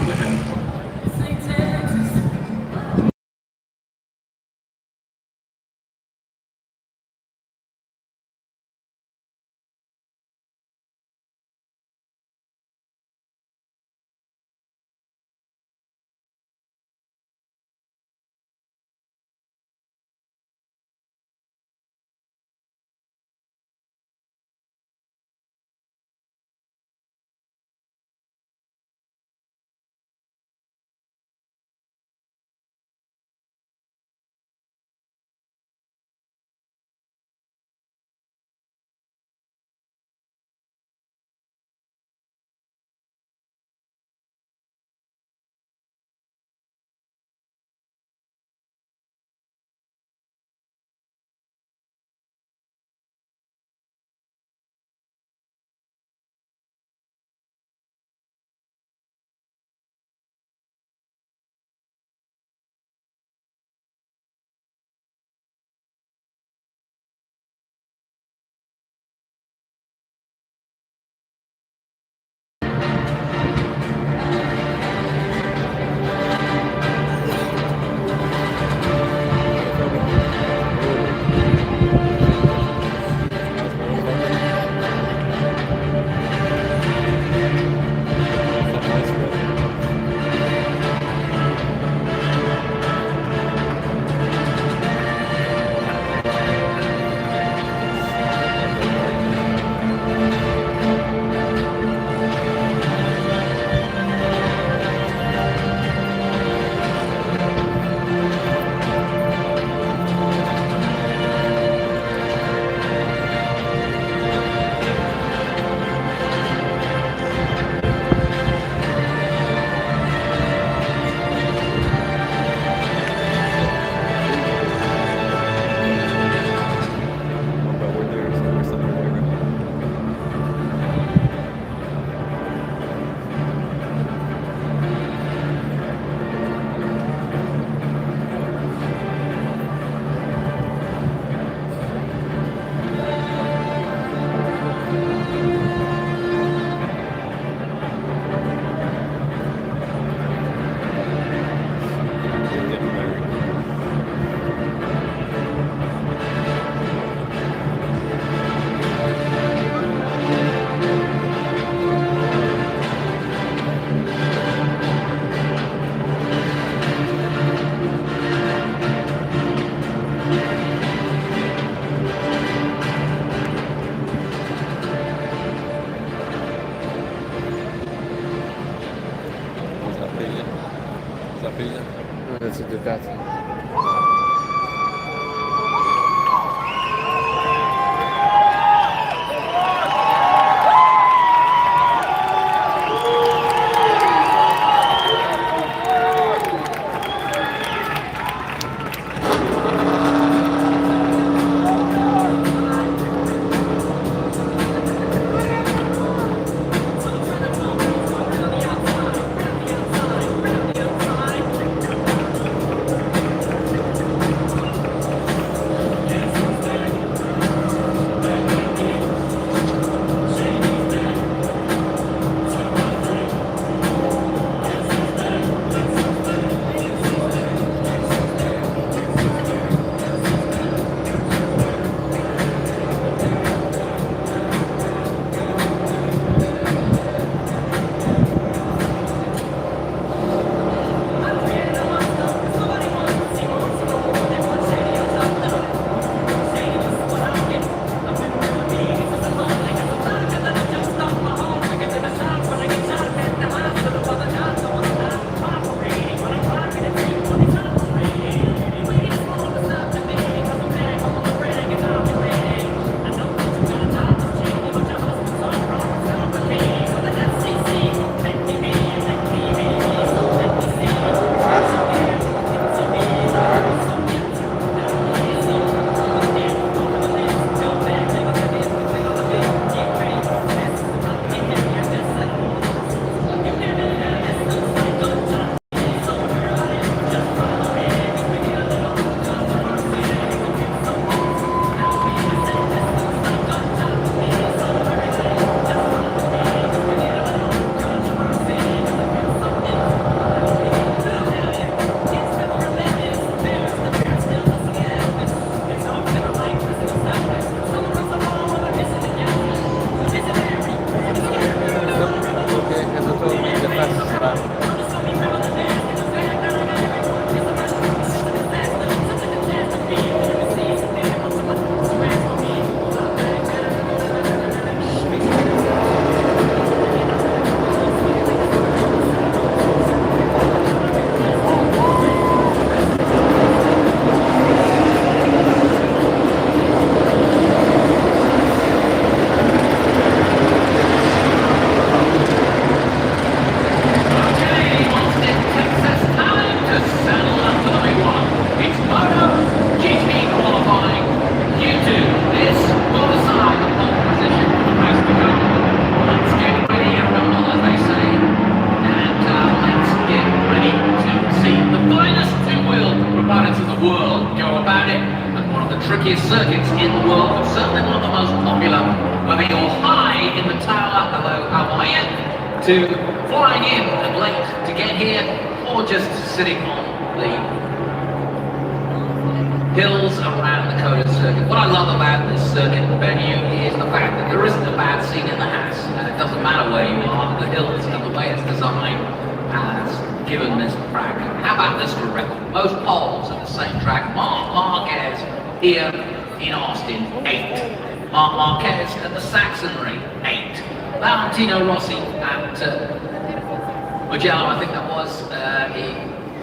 That's a good bet. to flying in and late to get here, or just sitting on the hills around the Coda circuit. What I love about this circuit venue is the fact that there isn't a bad seat in the house. It doesn't matter where you are, the hills and the way it's designed has given this track. How about this for a record? Most poles at the same track. Marc Marquez here in Austin, 8. Marc Marquez at the Saxonry, 8. Valentino Rossi at Mugello, I think that was,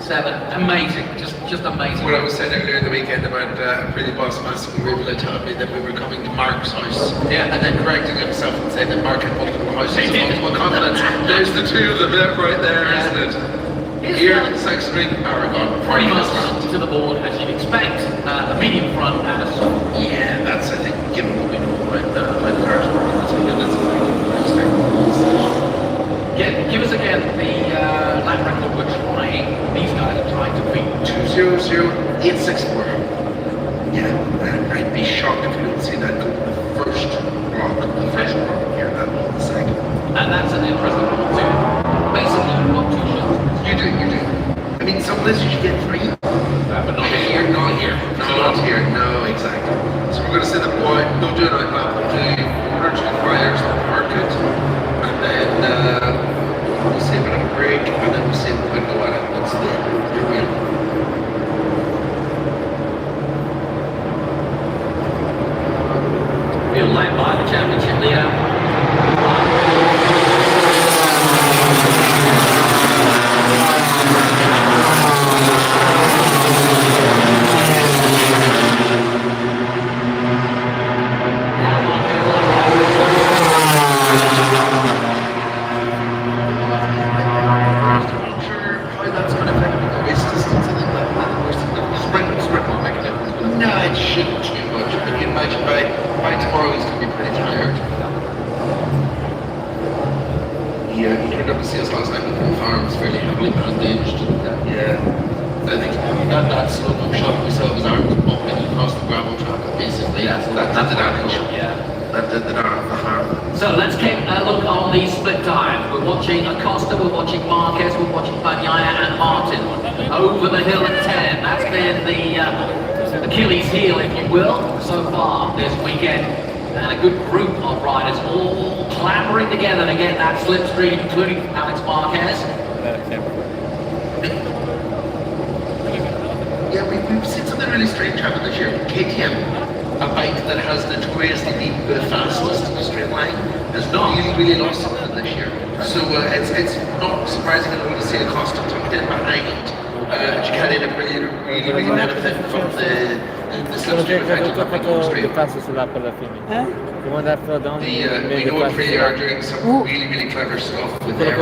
7. Amazing, just amazing. What I was saying earlier in the weekend about Pretty Boss Massive Ribble told me that we were coming to Mark's house. Yeah. And then correcting himself and saying that Mark had multiple houses and multiple continents. There's the two of them right there, isn't it? Here in Saxony, Aragon. Pretty much to the board as you'd expect. A medium front and a soft. Yeah, that's, I think, given what we know about the cars working, that's what that's what we expect. Give us again the lap record we're trying. These guys are trying to beat. 2:00.864. Yeah, I'd be shocked if we didn't see that go to the first rock here, that was the second. And that's an interesting one too. Basically, you've got 2 shots. You do. I mean, some places you get 3. But not Here, not here. Not here, no, exactly. So we're going to say that boy, don't do it like that, we'll do 1 or 2 fires to the market, and then we'll see a bit of a break, and then we'll see the window at it. That's the win. We'll lap by the championship leader. So let's take a look on these split times. We're watching Acosta, we're watching Marquez, we're watching Bagnaia and Martin. Over the hill at 10. That's been the Achilles heel, if you will, so far this weekend. And a good group of riders all clambering together to get that slipstream, including Alex Marquez. Yeah, we've seen something really strange happen this year. KTM, a bike that has notoriously been the fastest in the straight line, has really lost something this year. So it's not surprising at all to see Acosta tucked in behind. Ducati had really benefit from the slipstream effect of that bike on the straight. We know they are doing some really clever stuff with their to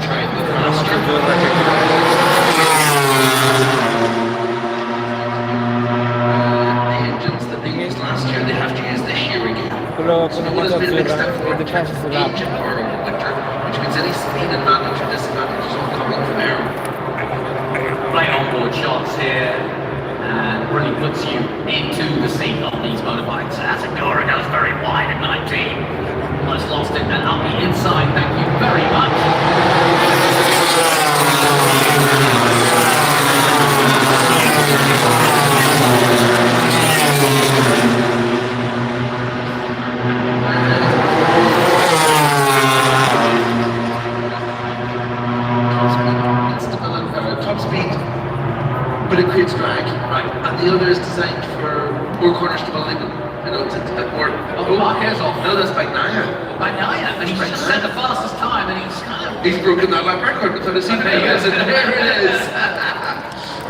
try and go faster. The engines that they used last year, they have to use this year again. So what has been a big step forward in terms of engine power over winter, which means any speed advantage or disadvantage is all coming from air. Playing onboard shots here. And really puts you into the scene on these motorbikes. As Agora goes very wide at 19. Almost lost it, and up the inside. Thank you very much. Top speed, but it creates drag. Right. And the other is designed for poor corners to building. You know, it's a bit more. Oh, Marquez off. No, that's Bagnaia. Bagnaia, and he's just set the fastest time, and he's kind of. He's broken that lap record without a secret. There it is.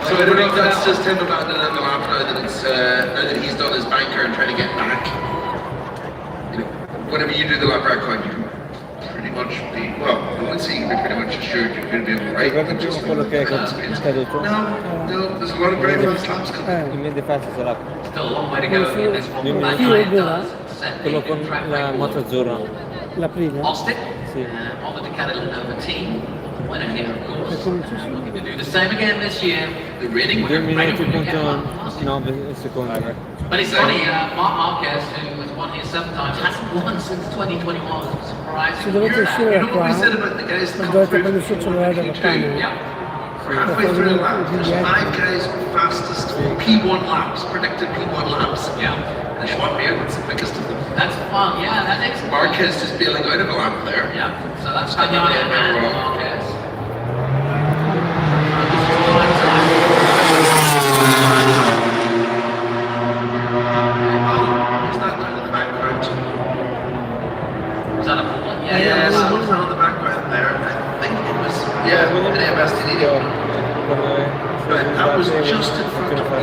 So I don't know if that's just him abandoning the lap now that it's now that he's done his banker and trying to get back. You know, whenever you do the lap record, you can pretty much be I wouldn't say you can be pretty much assured you're going to be able to ride. But just quello che è no, there's a lot of very fast laps coming. Il mese fa sarà Still a long way to go in this one. Sì, Bagnaia sì, does set quello the con track la record. moto azzurra. la prima. Lost it. Sì. On the Ducati Lenovo team. Winner here, of course. come ci sono. Looking to do the same again this year. The reading 2 winner. minuti punto 9 secondi. But it's funny, Marc Marquez, who was won here 7 times. Hasn't won since 2021. It's surprising. Se dovete uscire You da know what qua, we said about the guys that non come dovete through prendere sul cellulare della camera. Yeah. halfway through the lap. There's 5 guys fastest P1 laps, predicted P1 laps. Yeah. And Schwab Beard's the quickest of them. That's fun. Yeah, that makes Marquez just bailing out of a lap there. Yeah. So that's Got Bagnaia that and wrong. Marquez. Who's that down in the background? Was that a full one? Yeah, Yeah, yeah. something on the background there. I think it was, yeah, an Bastianini. But that was just in front of me.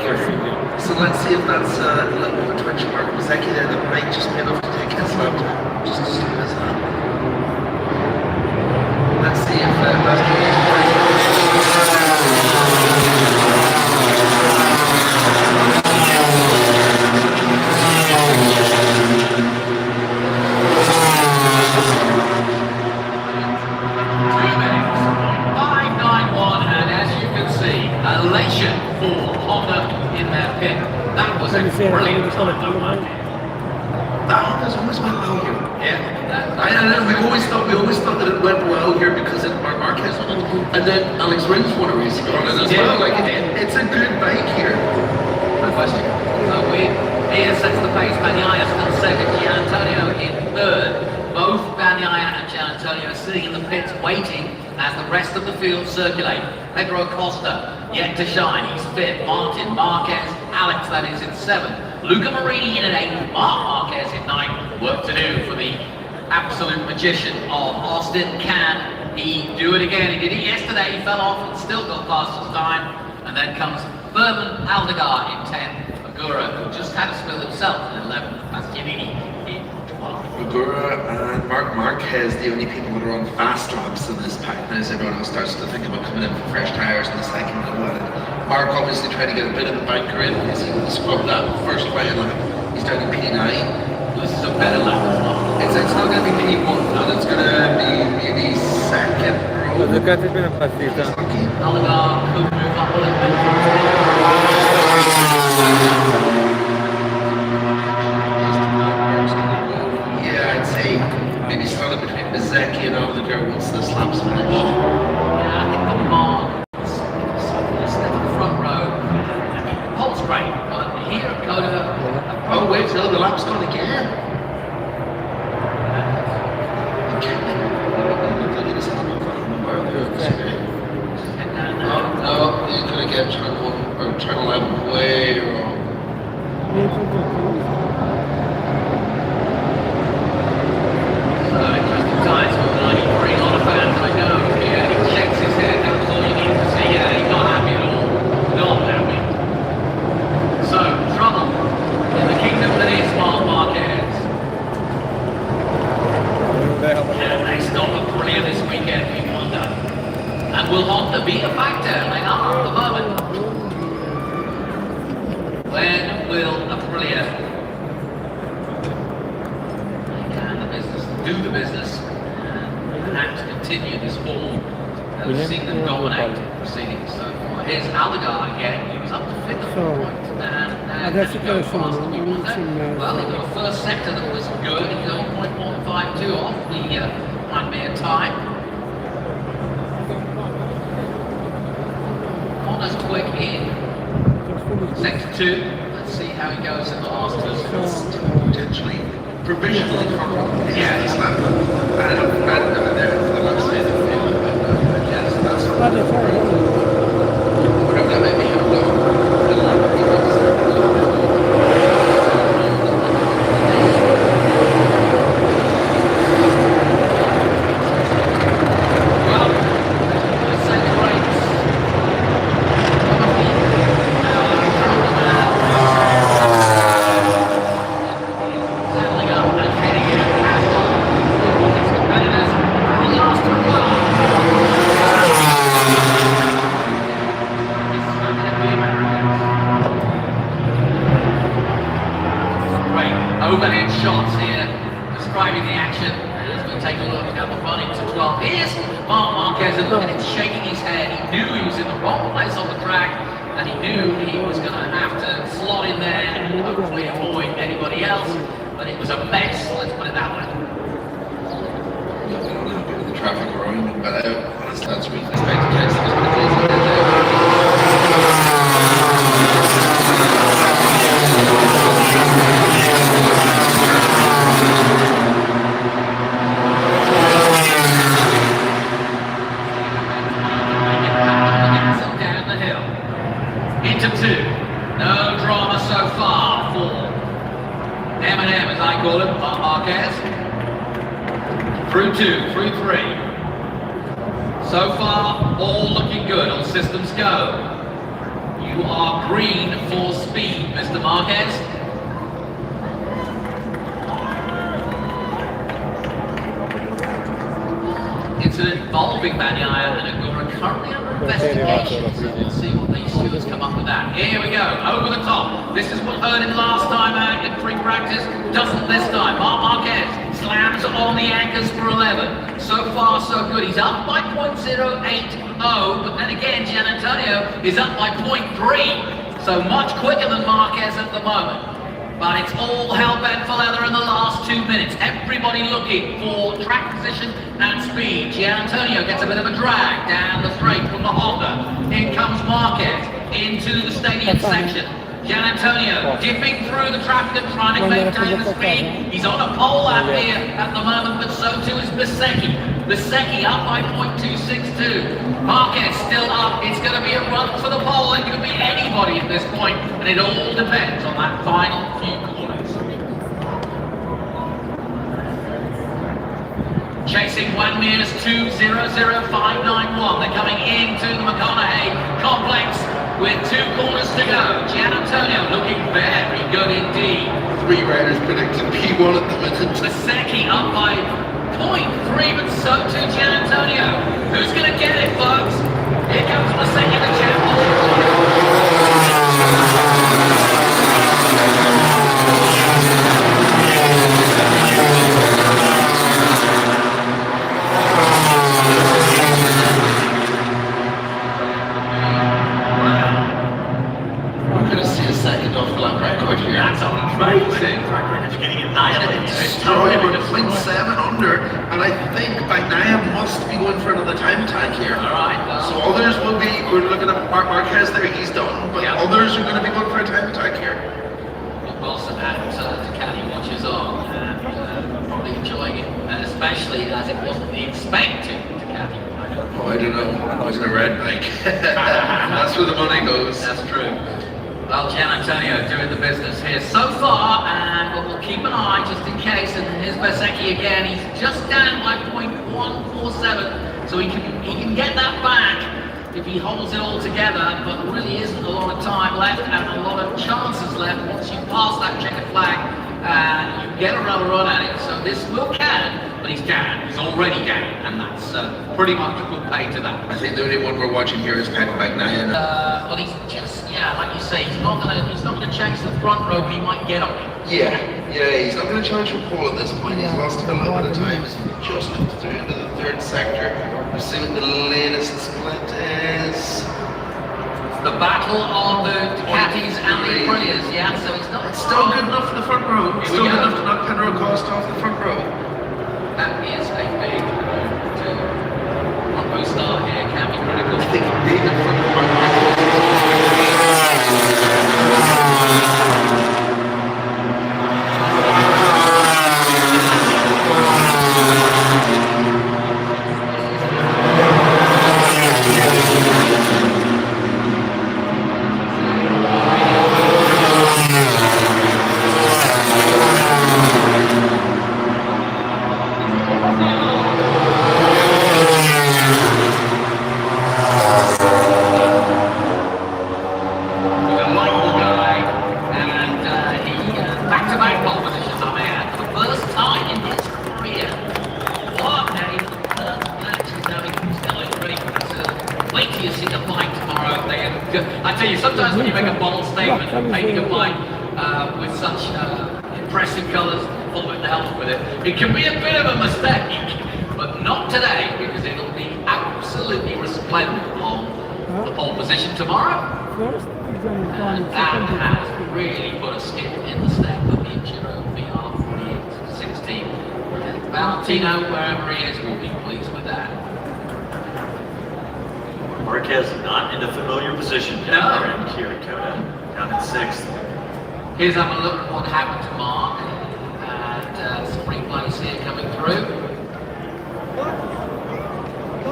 So let's see if that's a little bit of a twitch mark. Zeki there that might just be enough to take his lap time. Just to stop his lap. Let's see if Bastianini. Elation for Honda in their pit. That was a brilliant time, though, man. That has always went well here. Yeah. I know, we always thought that it went well here because it Marquez won it. And then Alex Rins won a race on it as well. Like it's a good bike here. No question. So here sets the pace. Bagnaia still second, Gianantonio in third. Both Bagnaia and Gianantonio are sitting in the pits waiting as the rest of the field circulate. Pedro Costa yet to shine, he's fifth. Martin, Marquez, Alex, that is, in seventh. Luca Marini in at eighth. Marc Marquez in ninth. Work to do for the absolute magician of Austin. Can he do it again? He did it yesterday, he fell off and still got past his time. And then comes Thurman Aldegar in 10th. Agura, who just had a spill himself in 11th. Bastianini in 12th. Agura and Marc Marquez, the only people that are on fast laps in this pack now as everyone else starts to think about coming in for fresh tyres in the second go at it. Marc obviously trying to get a bit of the banker in because he scrubbed that first quiet lap. He's down in P9. This is a better lap as well. It's not going to be P1, and it's going to be maybe second row. Giocate bene la partita. Aldegar could move up a little bit. Yeah, I'd say maybe started between Bezecchi and Aldegar once this lap's finished. Yeah, I think the mark is step in the front row. Holds great, but here at Coda. Oh wait, no, the lap's gone again. No, he's going to get turn 1 or turn 11 way wrong. Interesting times for the 93. A lot of fans I know. Yeah, he shakes his head. That was all you need to see. Yeah, he's not happy at all. Not happy. So, trouble in the kingdom that is Marc Marquez. Yeah, they stop at Aprilia this weekend, we wonder. And will Honda be a factor? They are at the moment. When will Aprilia do the business and perhaps continue this form that we've seen them dominate the proceedings so far? Here's Aldegar again, he was up to fifth at one point, and adesso go che sono? faster. Well, he got a first sector that was good, he got 1.152 off the 1 minute time. Honda's quick in sector 2. Let's see how he goes in the last two. Potentially, provisionally from this lap. I don't know there for the last day of the field, but yes, that's whatever that may be. I don't know. Well, the second race. Settling up and heading in past all his competitors for the last hurrah. This is going to be Americans. Great overhead shots here, describing the action. As we take a look at the run into 12. Here's Marc Marquez, and look at him shaking his head. He knew he was in the wrong place on the track, and he knew he was going to have to slot in there and hopefully avoid anybody else. but it was a mess, let's put it that way. The traffic around, but honestly, that's what we expect to catch them as quickly as they did there. Down the hill. Into two. No drama so far for M&M, as I call him, Marc Marquez. Through two, through three. So far, all looking good. All systems go. You are green for speed, Mr. Marquez. It's an evolving Bagnaia and Agora currently under investigation, so we'll see what these stewards come up with that. Here we go, over the top. This is what hurt him last time out in free practice. Doesn't this time. Marc Marquez slams on the anchors for 11. So far, so good. He's up by 0.080, but then again, Gian Antonio is up by 0.3. So much quicker than Marquez at the moment. But it's all hell bent for leather in the last 2 minutes. Everybody looking for track position and speed. Gian Antonio gets a bit of a drag down the straight from the Honda. In comes Marquez into the stadium section. Gian Antonio dipping through the traffic and trying to maintain the speed. He's on a pole out here at the moment, but so too is Bezzecchi. Bezzecchi up by 0.262. Marquez still up. It's going to be a run for the pole. It could be anybody at this point, and it all depends on that final few corners. Chasing Juan Mir's 2:00.591. They're coming into the McConaughey complex with 2 corners to go. Gian Antonio looking very good indeed. 3 riders predicting P1 at the minute. Bezzecchi up by 0.3, but so too Gian Antonio. Who's going to get it, folks? Here comes Bezzecchi, the champion. We're going to see a second off the lap record here. That's amazing. It's getting annihilated. Destroyed with a 0.7 under, and I think Bagnaia must be going for another time attack here. All right. So others will be, we're looking at Marc Marquez there, he's done, but Yeah. others are going to be going for a time attack here. Wilson and Ducati watches on and probably enjoying it, and especially as it wasn't the expected Ducati rider. Oh, I don't know, I was in a red bike. That's where the money goes. That's true. Well, Gian Antonio doing the business here so far, but we'll keep an eye just in case. And here's Bezzecchi again. He's just down by 0.147, so he can get that back if he holds it all together. But really isn't a lot of time left and a lot of chances left once you pass that checkered flag and you get another run at it. So this will count, but he's down. He's already down, and that's pretty much a good pay to that. I think the only one we're watching here is Bagnaia. But he's just, like you say, he's not gonna chase the front row, but he might get on it. Yeah, he's not going to challenge for pole at this point. He's lost a little bit of time. He's just through into the 3rd sector. We'll see what the latest split is. The battle of the Ducatis and the Aprilias, so it's Still good enough for the front row. Here Still we good go. enough to knock Pedro Acosta off the front row. That is a big one boost star here, can be critical. I think David from the front row. I tell you, sometimes when you make a bold statement and painting a bike with such impressive colours, following the help with it, it can be a bit of a mistake, but not today, because it'll be absolutely resplendent on the pole position tomorrow. And that has really put a skip in the step of the Giro VR. Valentino, wherever he is, will be pleased with that. Marquez not in a familiar position down there in Kirikota, down in 6th. Here's having a look at what happened to Mark, and spring place here coming through.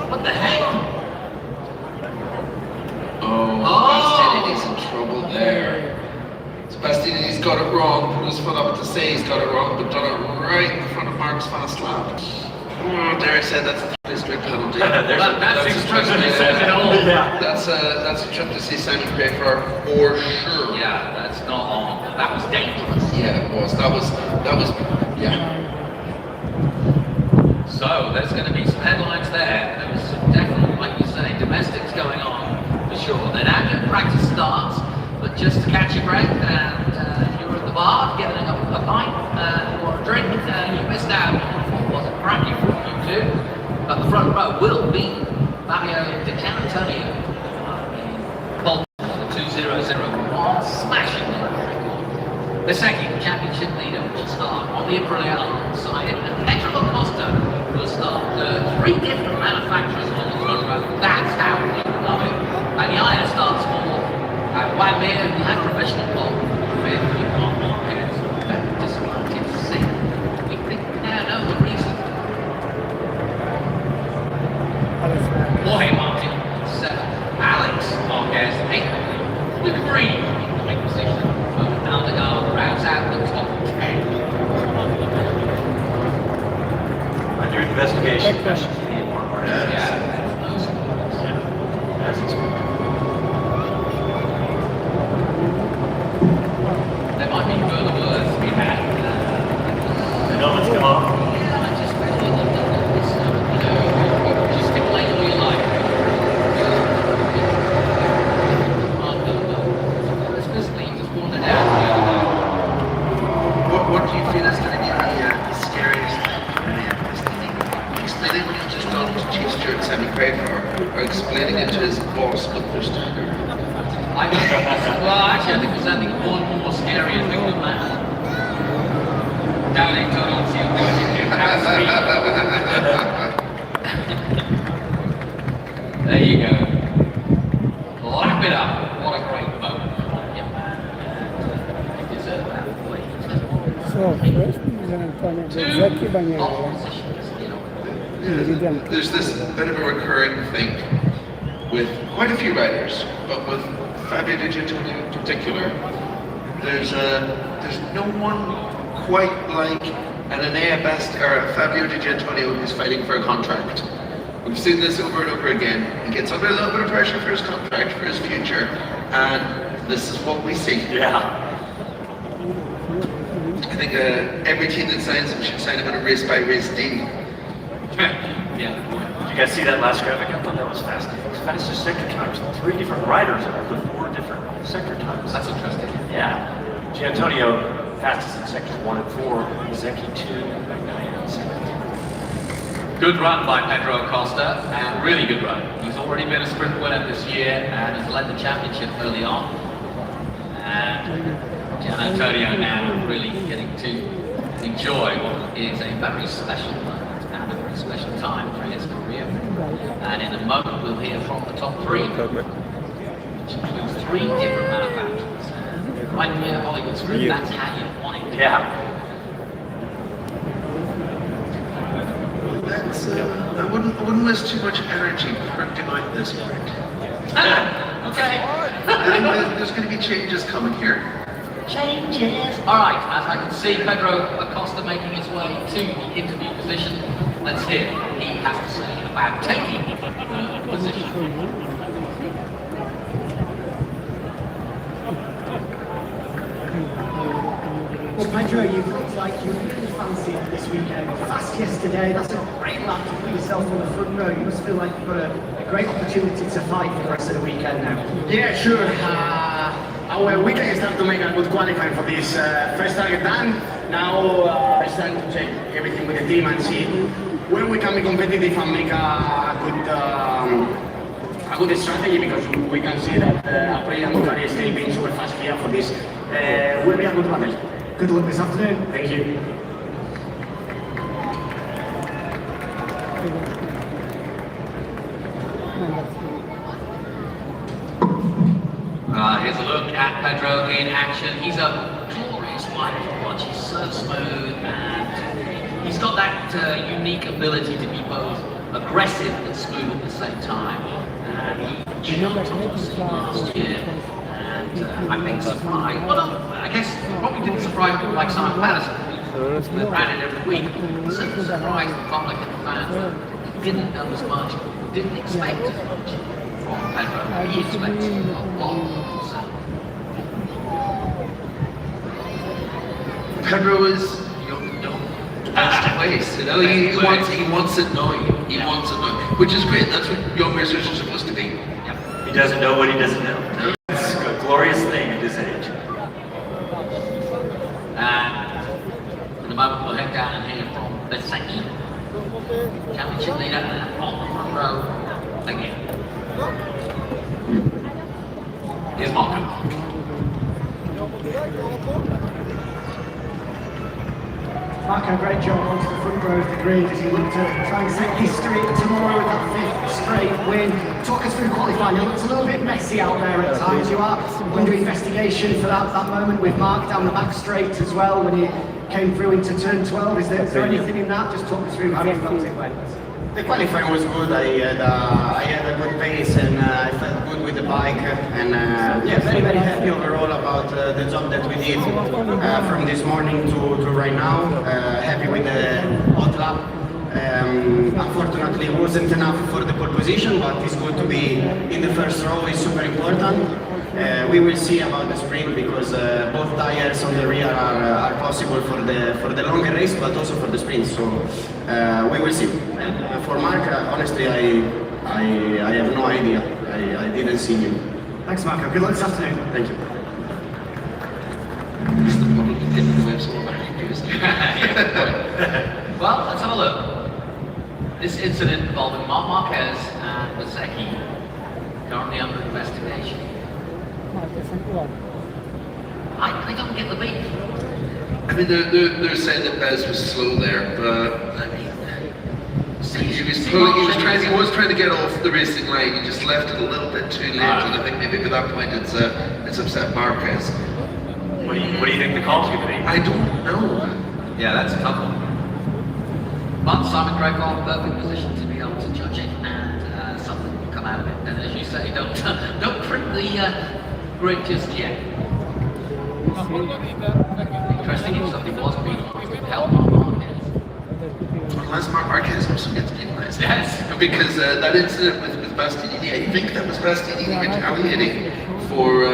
What the heck? Oh, Bastianini's in trouble there. Bastianini's got it wrong, put his foot up to say he's got it wrong, but done it right in front of Mark's fast lap. Oh, dare I say that's a district penalty. That's extremely all. Yeah. That's a trip to see Simon Crayford for sure. Yeah, that's not on. That was dangerous. Yeah, it was. That was, yeah. So there's going to be some headlines there. There's definitely, like you say, domestics going on for sure. They're now getting practice starts, but just to catch your breath, and you're at the bar getting a pint or a drink, you missed out on what was a brand new 42. But the front row will be Fabio Di Canantonio in Bolt 2001, smashing the record. The second championship leader will start on the Aprilia alongside it, and Pedro Acosta will start. Three different manufacturers on the front row. That's how we love it. Bagnaia starts fourth, and Wagner, the professional pole, fifth. You can't Marquez. Disappointed sixth. We think we now know the reason. Jorge Martin, seventh. Alex Marquez, eighth. With Green in the big position. Aldegar rounds out the top 10. Under investigation, questions being more Marquez. Yeah. As expected. There might be further words to be had. The helmets come off. Yeah, I just really love this. Just stipulate all you like. Especially just wanted out. What do you feel is going to be the scariest thing explaining what he's just done to Chief Stewart Sammy Crayford, or explaining it to his boss, but there's Actually, I think there's something more and more scary as we go back. Down in Toronto, there you go. Lap it up. What a great moment. Yeah, man. You deserve that. So, first bisogna togliere Zecchi Bagnaia. There's this bit of a recurring thing with quite a few riders, but with Fabio Di Giannantonio in particular, there's no one quite like an Enea Best or a Fabio Di Giannantonio who's fighting for a contract. We've seen this over and over again. He gets under a little bit of pressure for his contract, for his future, and this is what we see. Yeah. I think every team that signs him should sign him on a race-by-race deal. Yeah. Did you guys see that last graphic? I thought that was fascinating. Fastest sector times. 3 different riders have the 4 different sector times. That's interesting. Yeah. Giantonio, fastest in sectors 1 and 4. Zecchi 2, and Bagnaia 7. Good run by Pedro Acosta, and really good run. He's already been a sprint winner this year and has led the championship early on. And Giannantonio now really getting to enjoy what is a very special moment and a very special time for his career. And in a moment we'll hear from the top 3, which includes 3 different manufacturers. Right here, Hollywood Script, that's how you want it. Yeah. That's, I wouldn't waste too much energy printing out this print. Okay. I think there's going to be changes coming here. Changes. All right, as I can see Pedro Acosta making his way to the interview position, let's hear what he has to say about taking the position. Well, Pedro, you look like you really fancied this weekend. Fast yesterday, that's a great lap to put yourself on the front row. You must feel like you've got a great opportunity to fight for the rest of the weekend now. Yeah, sure. Our weekend started to make a good qualifying for this first target done. Now it's time to check everything with the team and see where we can be competitive and make a good strategy, because we can see that Aprilia and Bulgaria still being super fast here for this. Will be a good battle. Good luck this afternoon. Thank you. Here's a look at Pedro in action. He's a glorious rider to watch. He's so smooth and he's got that unique ability to be both aggressive and smooth at the same time. He jumped last year and I think surprised. Well, I guess probably didn't surprise people like Simon Patterson, who ran it every week. Certainly surprised the public and the fans. He didn't know as much, didn't expect as much from Pedro. He expects a lot. Pedro is best place, you know. He wants it now. He wants it now, which is great. That's what young racers are supposed to be. He doesn't know what he doesn't know. It's a glorious thing at this age. In a moment we'll head down and hear from the second championship leader on the front row again. Here's Marco. Marco, great job onto the front row of the grid as he looked to try and set history tomorrow with that fifth straight win. Talk us through qualifying. It looks a little bit messy out there at times. You are under investigation for that moment with Mark down the back straight as well when he came through into turn 12. Is there anything in that? Just talk us through how you felt it went. The qualifying was good. I had a good pace and I felt good with the bike and very happy overall about the job that we did from this morning to right now. Happy with the hot lap. Unfortunately, it wasn't enough for the pole position, but it's good to be in the first row. It's super important. We will see about the sprint because both tires on the rear are possible for the longer race, but also for the sprint. So we will see. For Mark, honestly, I have no idea. I didn't see him. Thanks, Marco. Good luck this afternoon. Thank you. Well, let's have a look. This incident involving Marc Marquez and Bezzecchi, currently under investigation. I don't get the beat. I mean, they're saying that Bez was slow there, but I mean, he was trying to get off the racing line. He just left it a little bit too late, and I think maybe at that point it's upset Marquez. What do you think the call's going to be? I don't know. Yeah, that's a tough one. But Simon Dreykov, perfect position to be able to judge it, and something will come out of it. And as you say, don't print the grid just yet. Interesting if something was being held on Marquez. Unless Marquez also gets penalized. Yes. Because that incident with Bastianini, I think that was Bastianini retaliating for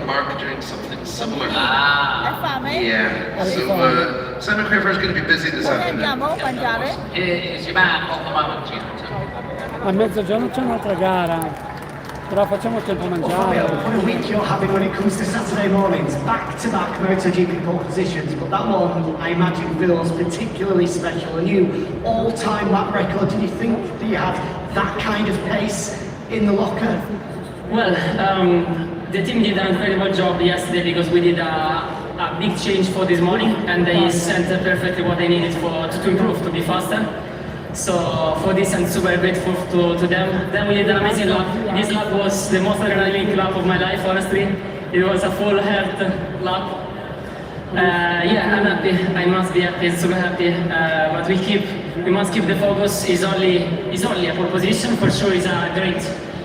Mark doing something similar. Yeah. So Simon Craver is going to be busy this afternoon. Here's your man of the moment, Gino. A mezzogiorno c'è un'altra gara, però facciamo tempo a mangiare. What a week you're having when it comes to Saturday mornings. Back-to-back MotoGP pole positions, but that one, I imagine, feels particularly special. A new all-time lap record. Did you think that you had that kind of pace in the locker? Well, the team did an incredible job yesterday because we did a big change for this morning and they sent perfectly what they needed to improve, to be faster. So for this I'm super grateful to them. Then we did an amazing lap. This lap was the most adrenaline lap of my life, honestly. It was a full health lap. I'm happy, I must be happy, super happy. But we must keep the focus. It's only a pole position, for sure it's a great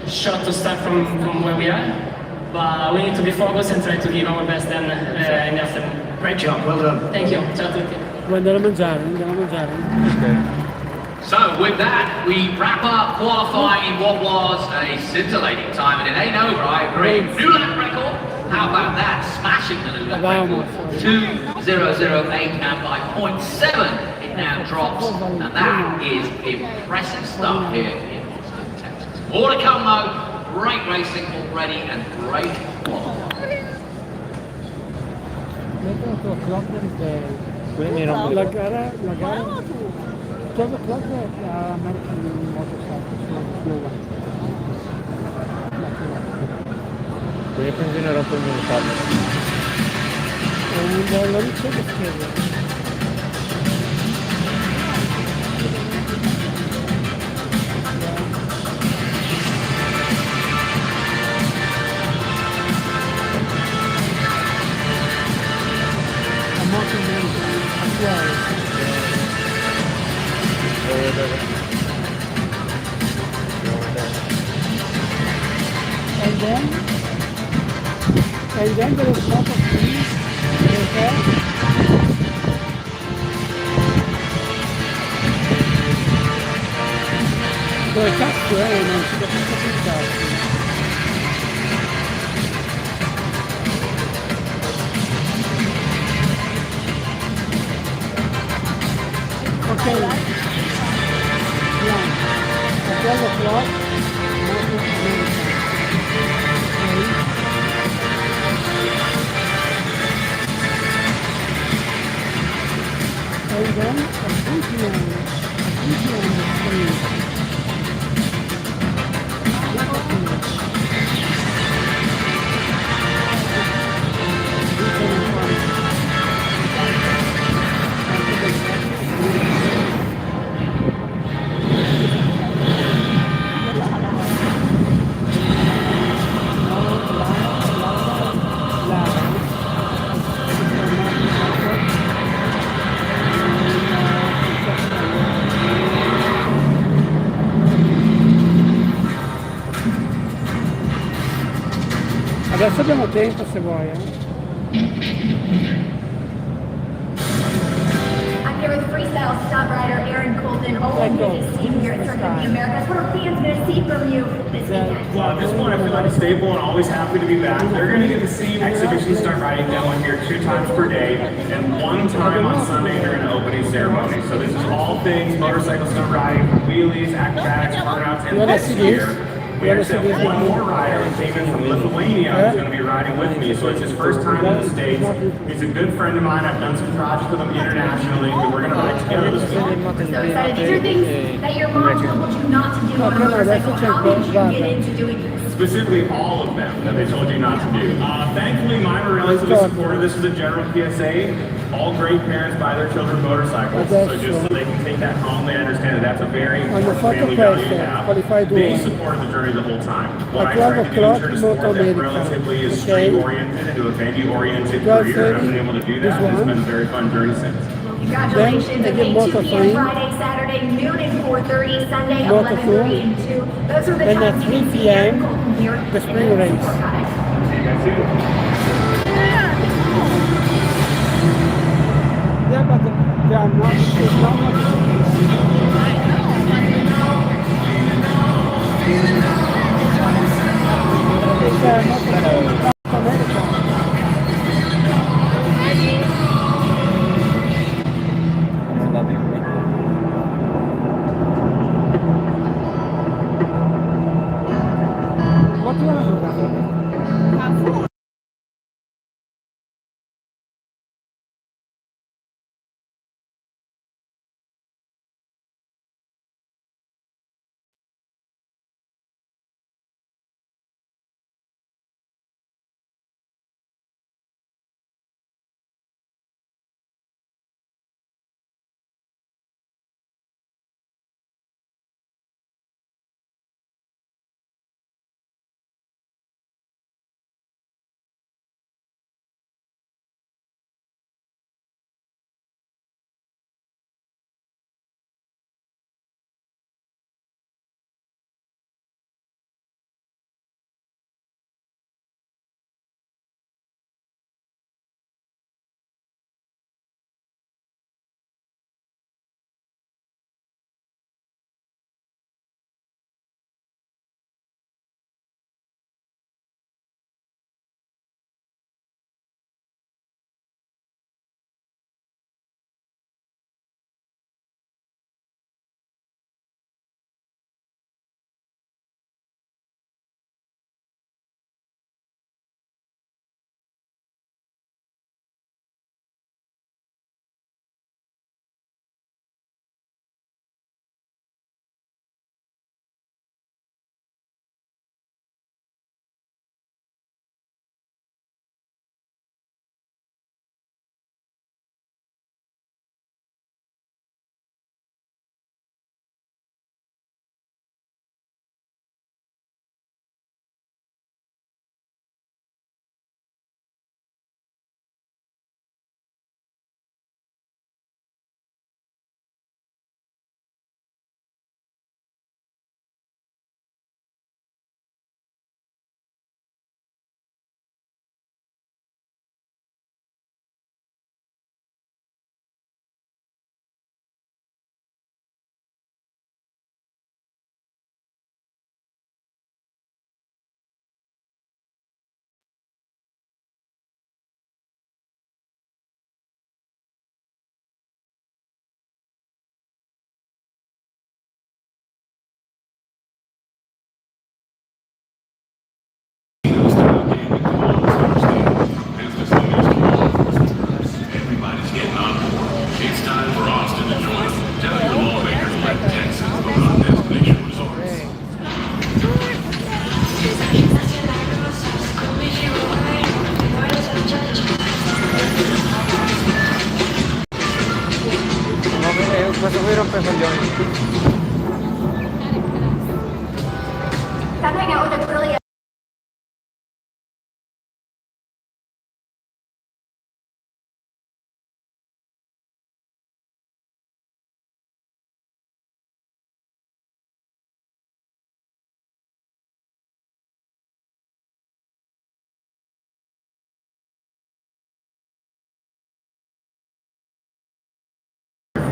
shot to start from where we are. But we need to be focused and try to give our best then in the afternoon. Great job, well done. Thank you. Ciao a tutti. Andiamo a mangiare. Okay. So with that, we wrap up qualifying in what was a scintillating time, and it ain't over, I agree. New lap record, how about that? Smashing the new lap record. 2:008, and by 0.7 it now drops, and that is impressive stuff here in Austin, Texas. More to come though. Great racing already and great qualifying. La gara 12 o'clock American motorcycle. Quindi continuerò con il mio farlo. Lo ricevo schede. then there is lot of trees. Okay. Dove cazzo è? Non si capisce più il cazzo. Ok. Plan. At 12 o'clock, Moto America. Okay. And then at 3 p.m. Adesso abbiamo tempo se vuoi, I'm here with freestyle stunt rider Aaron Colton, all of his team here at Circuit of the Americas. What are fans going to see from you this weekend? Well, at this point, I feel like a staple and always happy to be back. They're going to get to see exhibition stunt riding demo here 2 times per day and 1 time on Sunday during the opening ceremony. So this is all things motorcycle stunt riding, wheelies, acrobatics, burnouts, and this year, we actually have 1 more rider who came in from Lithuania who's going to be riding with me. So it's his first time in the States. He's a good friend of mine. I've done some projects with him internationally, but we're going to ride together this weekend. So excited. These are things that your mom told you not to do on a motorcycle. How did you get into doing this? Specifically all of them that they told you not to do. Thankfully, mine were relatively supportive. This is a general PSA. All great parents buy their children motorcycles, so just so they can take that home, they understand that that's a very important family value to have. They supported the journey the whole time. What I tried to do is turn a sport that relatively is street-oriented into a venue-oriented career, and I've been able to do that, and it's been a very fun journey since. Congratulations. Again, 2 p.m. Friday, Saturday, noon and 4:30, Sunday, 11:30 and 2. Those are the And times at you 3 can see p.m., Aaron Colton here the spring race. See you guys soon. Yeah, but they are not, it's not much. It's not America. What do you want to do? Have fun. Time to hang out with Aprilia.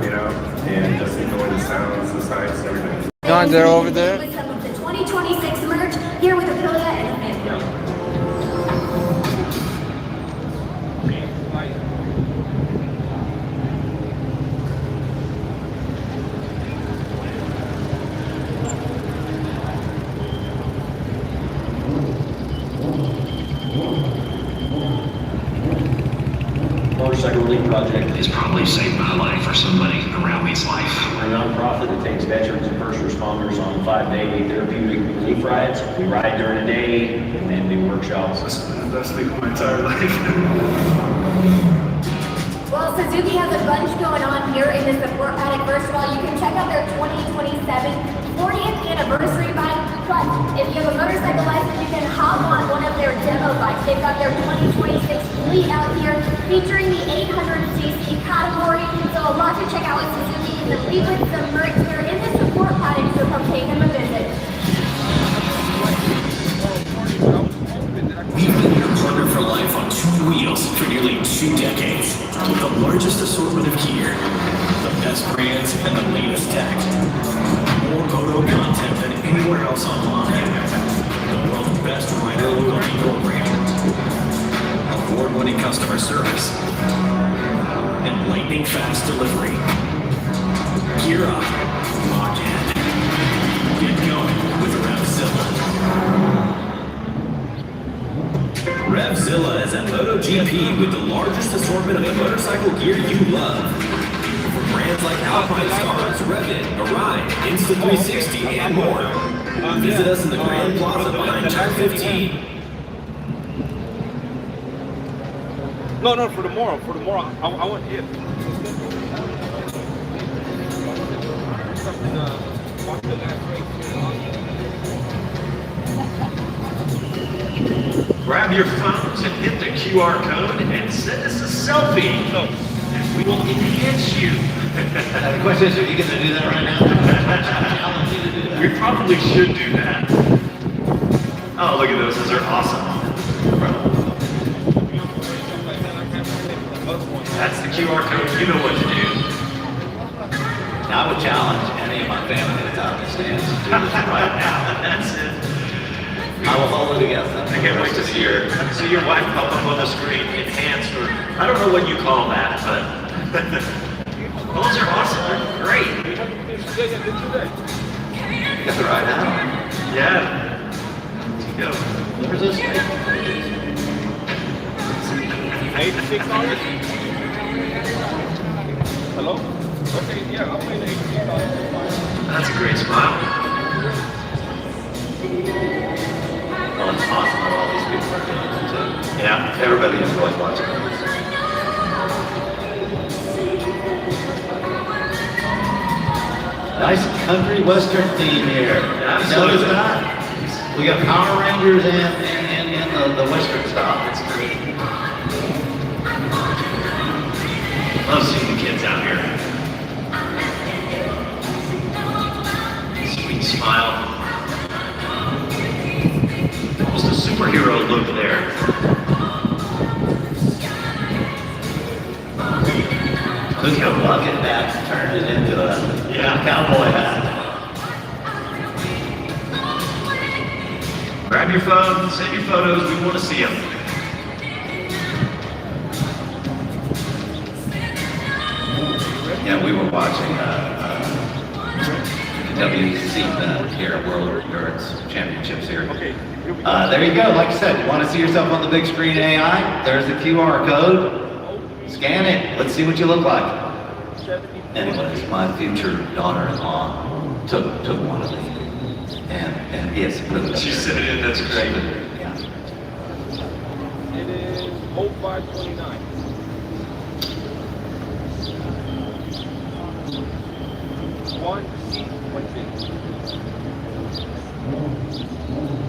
You know, and just enjoy the sounds, the sights, everything. John, they're over there. With some of the 2026 merch here with Aprilia and Motorcycle Relief Project is probably saved my life or somebody around me's life. We're a nonprofit that takes veterans and first responders on 5-day therapeutic relief rides. We ride during the day and then do workshops. This is the best thing of my entire life. Well, Suzuki has a bunch going on here in the support paddock. First of all, you can check out their 2027 40th anniversary bike. Plus, if you have a motorcycle license, you can hop on one of their demo bikes. They've got their 2026 fleet out here featuring the 800cc category. So a lot to check out with Suzuki. And the fleet with some merch here in the support paddock, so come pay them a visit. We've been your partner for life on 2 wheels for nearly 2 decades. With the largest assortment of gear, the best brands, and the latest tech. More moto content than anywhere else online. The world's best rider loyalty program. Award-winning customer service. And lightning fast delivery. Gear up. Lock in. Get going with RevZilla. RevZilla is at MotoGP with the largest assortment of the motorcycle gear you love. For brands like Alpine Stars, Revit, Arai, Insta360, and more. Visit us in the Grand Plaza behind Turn 15. No, for tomorrow. I want it. Grab your phones and hit the QR code and send us a selfie. And we will enhance you. The question is, are you going to do that right now? We probably should do that. Oh, look at those. Those are awesome. That's the QR code. You know what to do. Now I would challenge any of my family that's out in the stands to do this right now. That's it. I will hold it against them. I can't wait to see your wife pop up on the screen, enhanced, or I don't know what you call that, but those are awesome. They're great. You got the right now. Yeah. Let's go. Where's this thing? $86? Hello? Okay, yeah, I'll pay the $86. That's a great smile. Well, it's awesome that all these people are doing it too. Yeah. Everybody enjoys watching it. Nice country western theme here. Absolutely. Notice that? We got Power Rangers and the western style. It's great. Love seeing the kids out here. Sweet smile. Almost a superhero look there. Look how bucket that turned it into a cowboy hat. Grab your phone, send your photos, we want to see them. Yeah, we were watching the WC here at World Endurance Championships here. There you go. Like I said, you want to see yourself on the big screen AI? There's the QR code. Scan it. Let's see what you look like. Anyways, my future daughter-in-law took one of these, and yes, She sent it in. That's great. Yeah. It is 0529. One, 150.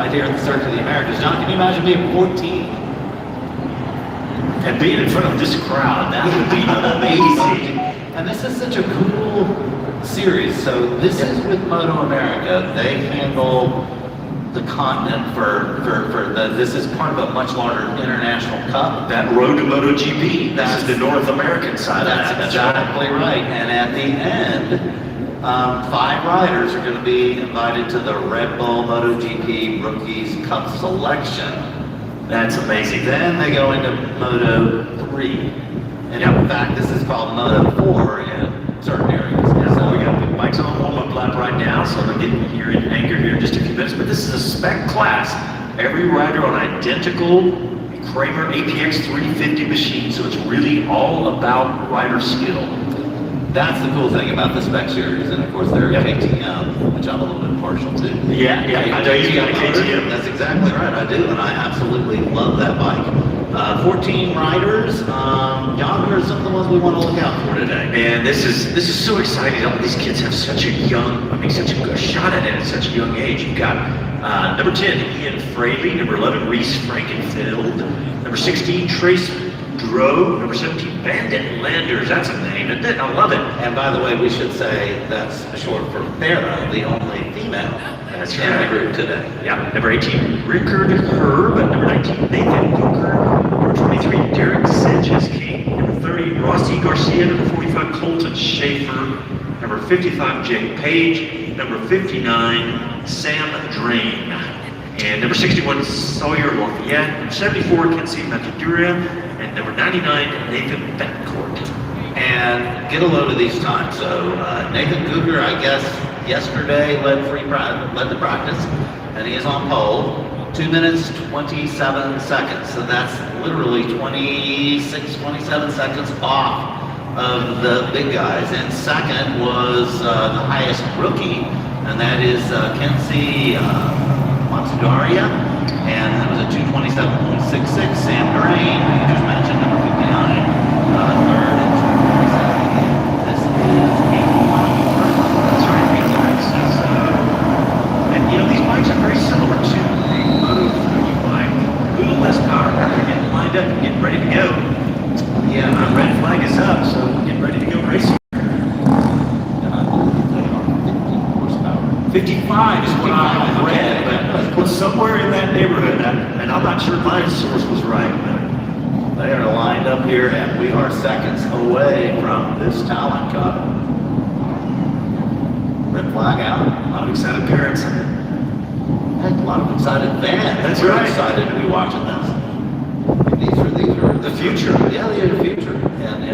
right here at the Circuit of the Americas. John, can you imagine being 14? And being in front of this crowd, that would be amazing. And this is such a cool series. So this is with Moto America. They handle the continent this is part of a much larger international cup. That road to MotoGP. This is the North American side. That's exactly right. And at the end, 5 riders are going to be invited to the Red Bull MotoGP Rookies Cup selection. That's amazing. Then they go into Moto 3. And in fact, this is called Moto 4 in certain areas. So we got the bikes on warm-up lap right now, so they're getting here in anchor here in just a few minutes. But this is a spec class. Every rider on identical Kramer APX 350 machine, so it's really all about rider skill. That's the cool thing about the spec series, and of course they're a KTM, which I'm a little bit partial to. Yeah, I know you got a KTM. That's exactly right, I do, and I absolutely love that bike. 14 riders. John, what are some of the ones we want to look out for today? Man, this is so exciting. All these kids have such a good shot at it at such a young age. You've got number 10, Ian Fraley, number 11, Reese Frankenfield, number 16, Trace Droe, number 17, Bandit Landers. That's a name, isn't it? I love it. And by the way, we should say that's short for Farah, the only female that's in the group today. Yeah, number 18, Rickard Herb, number 19, Nathan Cooker, number 23, Derek Sanchez King, number 30, Rossi Garcia, number 45, Colton Schaefer, number 55, Jay Page, number 59, Sam Drain, and number 61, Sawyer Lafayette, number 74, Kenzie Matadura, and number 99, Nathan Betancourt. And get a load of these times. So Nathan Cougar, I guess, yesterday led the practice, and he is on pole. 2 minutes, 27 seconds. So that's literally 26, 27 seconds off of the big guys. And second was the highest rookie, and that is Kenzie Matsudaria. And 2:27.66. Sam Drain, who you just mentioned, number 59. Third and 2:27. This is 81. That's right, and you know, these bikes are very similar to the Moto3 bike. A little less power. They're getting lined up and getting ready to go. Yeah, our red flag is up, so we're getting ready to go racing. 55 is what I read, but it was somewhere in that neighborhood, and I'm not sure my source was right, but they are lined up here, and we are seconds away from this talent cup. Red flag out. A lot of excited parents. Heck, a lot of excited fans. That's right. We're excited to be watching this. These are the future. Yeah, they are the future, and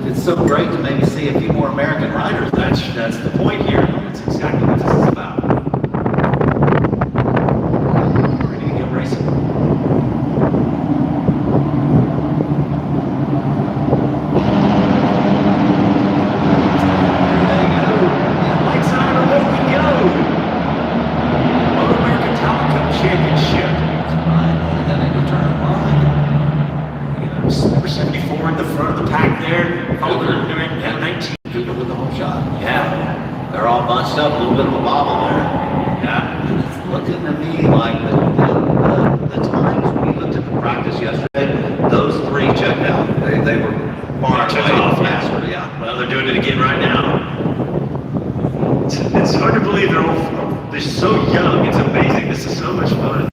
it's so great to maybe see a few more American riders. That's the point here. That's exactly what this is about. Ready to get racing. There you go. Lights on, away we go. Moto American Talent Cup Championship. Then they return line. Number 74 in the front of the pack there. Yeah, 19. Cooper with the home shot. Yeah. They're all bunched up, a little bit of a bobble there. Yeah. And it's looking to me like the times we looked at the practice yesterday, those three checked out. They were far away faster. Yeah. Well, they're doing it again right now. It's hard to believe they're so young. It's amazing. This is so much fun.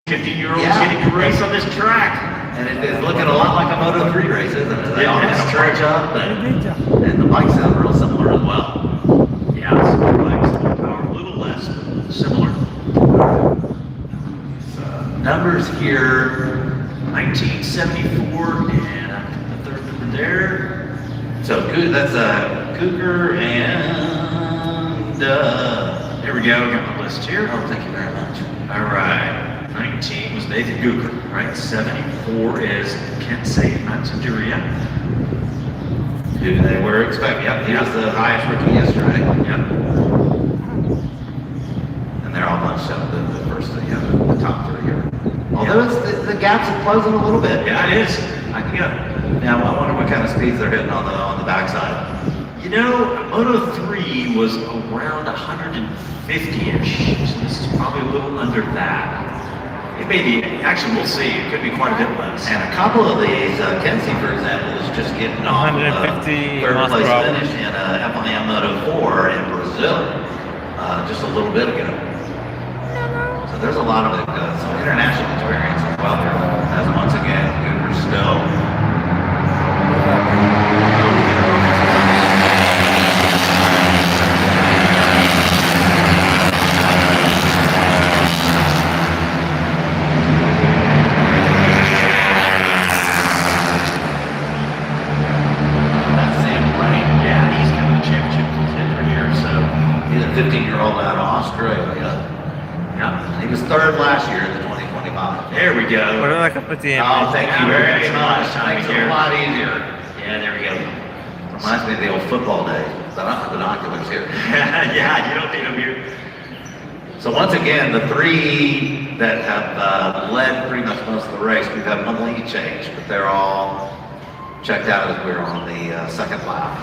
Getting to race on this track. And it's looking a lot like a Moto3 race, isn't it? They all kind of charge up, and the bikes sound real similar as well. Yeah, similar bikes, power a little less, but similar. Numbers here, 1974, and the third number there. So that's Cougar, and there we go, got my list here. Oh, thank you very much. All right. 19 was Nathan Guker, right? 74 is Kensei Matsuduria. Who they were expecting. Yep, he was the highest rookie yesterday. Yep. And they're all bunched up, the first three, the top three here. Although the gaps are closing a little bit. Yeah, it is. Now I wonder what kind of speeds they're hitting on the backside. You know, Moto3 was around 150-ish, so this is probably a little under that. It may be, actually we'll see, it could be quite a bit less. And a couple of these, Kensei for example, is just getting off 150 third place finish in FIM Moto4 in Brazil just a little bit ago. So there's a lot of some international experience as well there, as once again, Cooper still. He's a 15-year-old out of Australia. Yeah. He was third last year in the 2025. There we go. Oh, thank you very much. Makes it a lot easier. Yeah, there we go. Reminds me of the old football days. But I don't have binoculars here. Yeah, you don't need them here. So once again, the three that have led pretty much most of the race, we've had one lead change, but they're all checked out as we're on the second lap.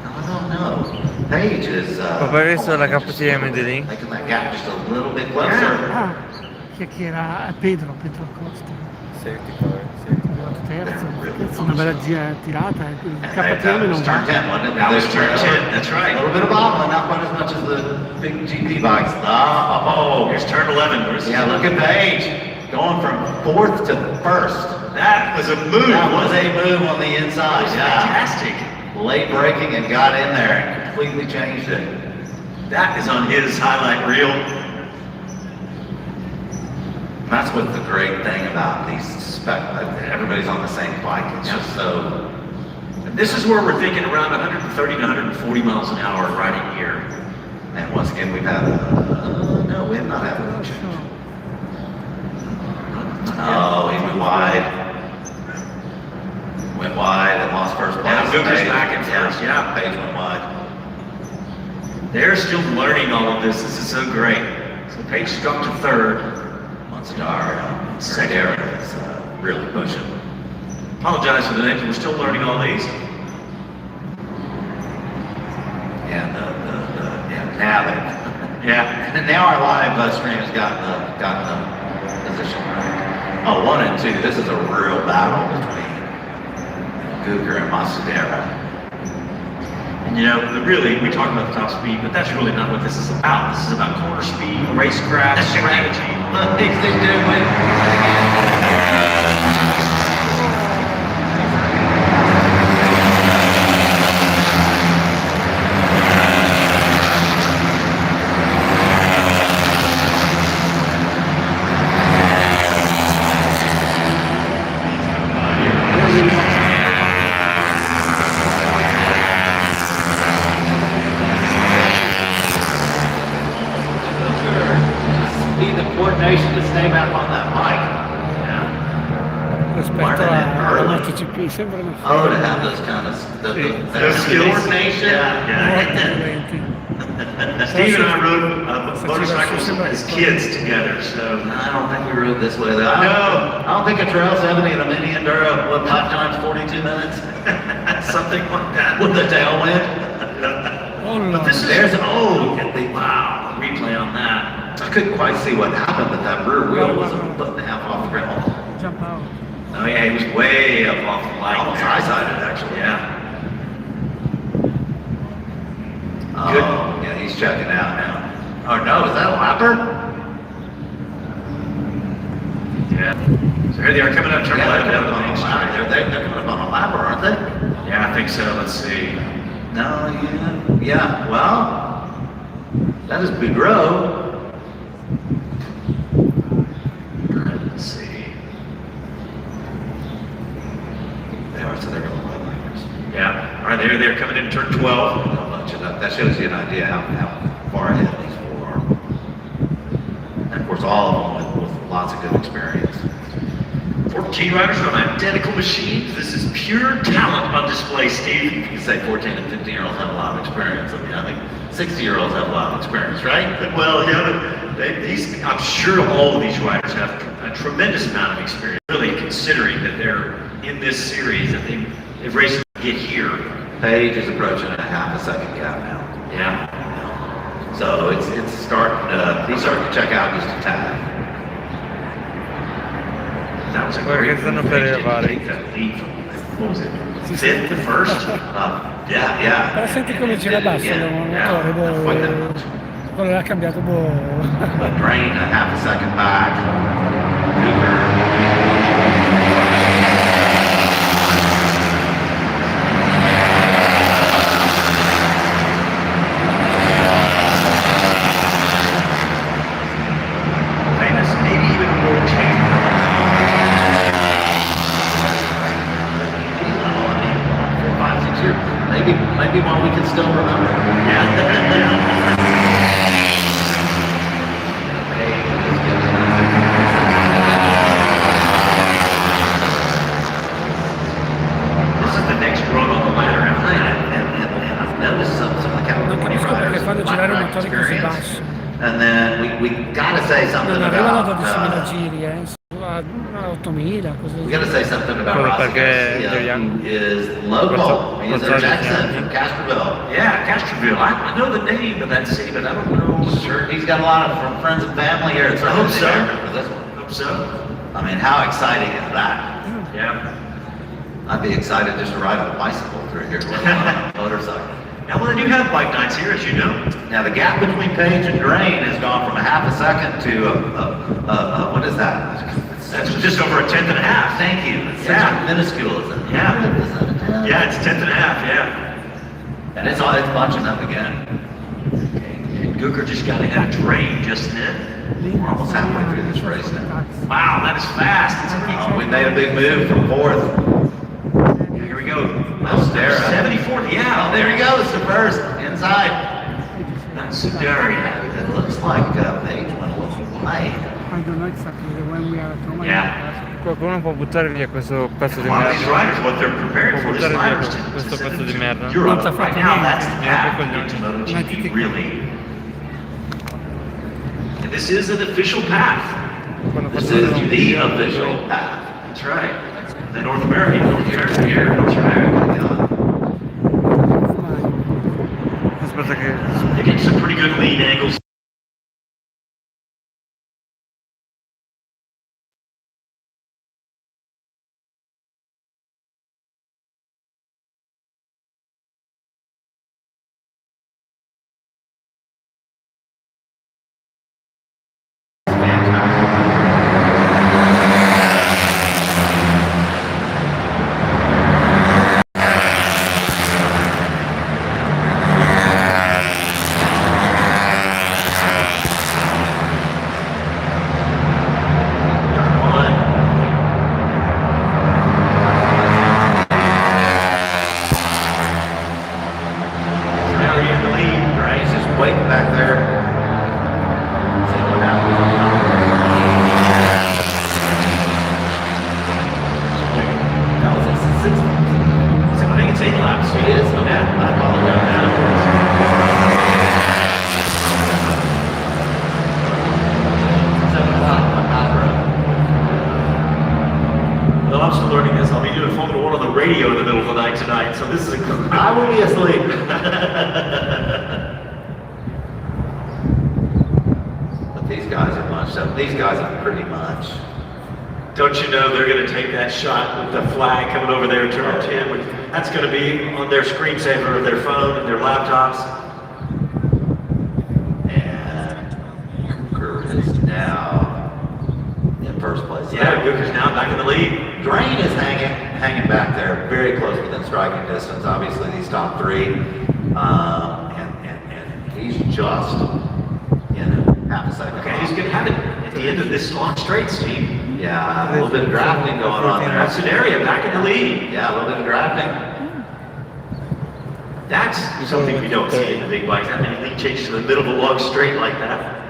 I don't know. Page is adesso la KTM di lì. Making that gap just a little bit closer. Che era Pedro Costa. Terzo, una bella tirata. Il KTM non va. That was turn 10, that's right. A little bit of bobbling, not quite as much as the big GP bikes. Oh, here's turn 11. Yeah, look at Page. Going from fourth to first. That was a move. That was a move on the inside. Fantastic. Late braking and got in there and completely changed it. That is on his highlight reel. That's what the great thing about these everybody's on the same bike. It's just so. This is where we're thinking around 130 to 140 miles an hour riding here. And once again, we've had no, we have not had a change. Oh, he went wide. Went wide and lost first place. Now Gooker's back in first, yeah. Page went wide. They're still learning all of this. This is so great. So Page dropped to third. Monster second is really pushing. Apologize for the names. We're still learning all these. And now that and now our live stream has gotten the position right. Oh, 1 and 2. This is a real battle between Gooker and Masudera. And you know, really, we talk about the top speed, but that's really not what this is about. This is about corner speed, racecraft, strategy. Need the coordination to stay back on that bike. Rispetto alla MotoGP sembrano Oh, to have those kind of coordination. Steve and I rode motorcycles as kids together, so I don't think we rode this way though. No. I don't think a Trail 70 and a Mini Enduro would 5 times 42 minutes. Something like that. With the tailwind. But this is wow, replay on that. I couldn't quite see what happened, but that rear wheel was a foot and a half off the ground. jump out. Oh yeah, he was way up off the line. Almost high-sided, actually. Yeah. Oh, yeah, he's checking out now. Oh no, is that a lapper? Yeah. So here they are coming up turn left down the main street. They're coming up on a lapper, aren't they? Yeah, I think so. Let's see. No, yeah, well, that is Boudreaux. Let's see. They are, so they're going to run lappers. Yeah. All right, they're coming in turn 12. That shows you an idea how far ahead these four are. And of course, all of them with lots of good experience. 14 riders on identical machines. This is pure talent on display, Steve. You can say 14 and 15-year-olds have a lot of experience. I mean, I think 60-year-olds have a lot of experience, right? Well, yeah, I'm sure all of these riders have a tremendous amount of experience, really, considering that they're in this series, that they've raced to get here. Page is approaching a half a second gap now. Yeah. So it's starting to, he's starting to check out just a tad. That was a Guarda great che stanno move. per They arrivare. didn't take that lead from, what was it, fifth to first? Yeah. Però senti come gira basso il motore, quello l'ha cambiato, Drain a half a second back. Famous, maybe even a world champion. Maybe one we can still remember. This is the next rung on the ladder. And I've noticed some of the California riders fanno girare un motore così experience. basso. And then we gotta say something Non arrivano a about 12.000 giri, a 8.000, così. we gotta say something about Quello Rossi perché Garcia, who is local. He's a Jackson from Castroville. Yeah, Castroville. I know the name of that city, but I don't know. Sure, he's got a lot of friends and family here. It's I hope so. for this one. Hope so. I mean, how exciting is that? Yeah. I'd be excited just to ride on a bicycle through here, let alone a motorcycle. Now, well, they do have bike nights here, as you know. Now, the gap between Page and Drain has gone from a half a second to what is that? That's just over a tenth and a half. Thank you. It's Yeah. such a minuscule, isn't it? Yeah. Is that a 10? Yeah, it's a tenth and a half, yeah. And it's bunching up again. And Gooker just got in a drain just then. We're almost halfway through this race now. Wow, that is fast. We made a big move from fourth. Here we go. Masdera. 74th, yeah. Oh, there he goes to first, inside. That's Sudari. It looks like Page went a little light. I don't know exactly when we are at home. Yeah. Qualcuno può buttare via questo pezzo di A lot of these merda. riders, what they're preparing Può for this buttare riders via questo pezzo di merda. Europe. Non t'ha Right fatto now, niente. that's the path into MotoGP, really. And this is an official path. This is the official path. That's right. The North American here, North America. Aspetta che... They get some pretty good lead angles. Waiting back there. See what happens. No, it's 6. So I think it's 8 laps. It is? Okay. I apologize. Well, I'm still learning this. I'll be doing Formula 1 on the radio in the middle of the night tonight, so this is a good. I will be asleep. But these guys are munched up. These guys are pretty much. Don't you know they're going to take that shot with the flag coming over there, turn 10? That's going to be on their screensaver of their phone and their laptops. And Hooker is now in first place. Yeah, Hooker's now back in the lead. Drain is hanging back there, very close within striking distance. Obviously, these top three, and he's just half a second. Okay, he's going to have it at the end of this long straight, Steve. Yeah, a little bit of drafting going on there. That's an area back in the lead. Yeah, a little bit of drafting. That's something we don't see in the big bikes. That many lead changes in the middle of a long straight like that.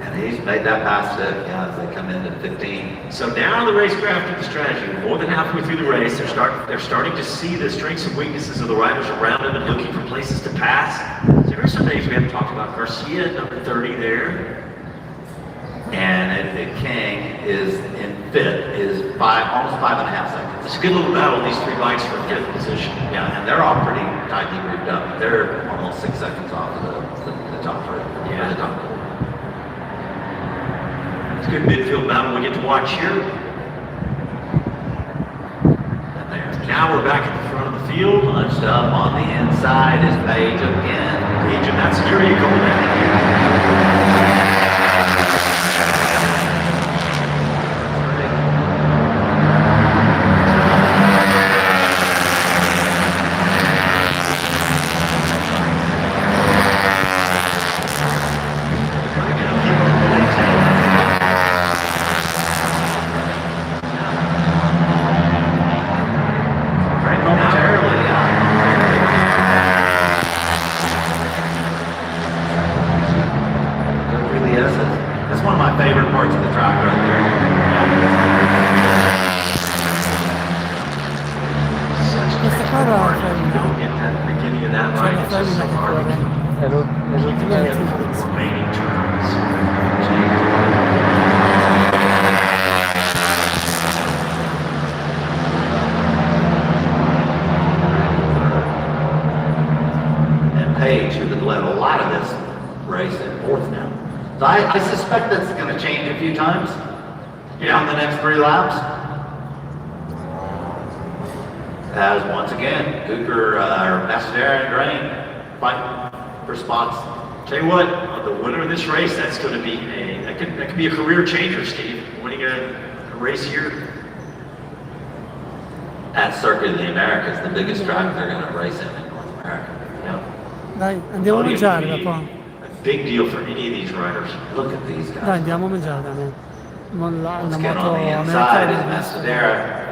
And he's made that pass as they come into 15. So now the racecraft and the strategy. More than halfway through the race, they're starting to see the strengths and weaknesses of the riders around them and looking for places to pass. So there are some names we haven't talked about. Garcia, number 30 there. And the King is in fifth, is almost 5.5 seconds. It's a good little battle, these three bikes for fifth position. Yeah, and they're all pretty tightly grouped up. They're almost 6 seconds off of the top three. Yeah. The top three. It's a good midfield battle we get to watch here. And there. Now we're back at the front of the field. Bunched up on the inside is Page again. Page, and that's Yuri going down. That's one of my favorite parts of the track right there. Questa qua era la femmina. Don't get that beginning of that C'è right. una It's just so femmina che hard. corre. È l'ultima Remaining turns. And Page, who had led a lot of this race, in fourth now. So I suspect that's going to change a few times in the next 3 laps. As once again, Cooper, Masdera and Drain fight for spots. Tell you what, the winner of this race, that's going to be that could be a career changer, Steve. Winning a race here. At Circuit of the Americas, the biggest track they're going to race in North America. Yeah. Dai, andiamo a mangiare dopo. big deal for any of these riders. Look at these guys. Dai, andiamo a mangiare, Daniel. La Let's get moto on the americana inside è is questa. Massadera.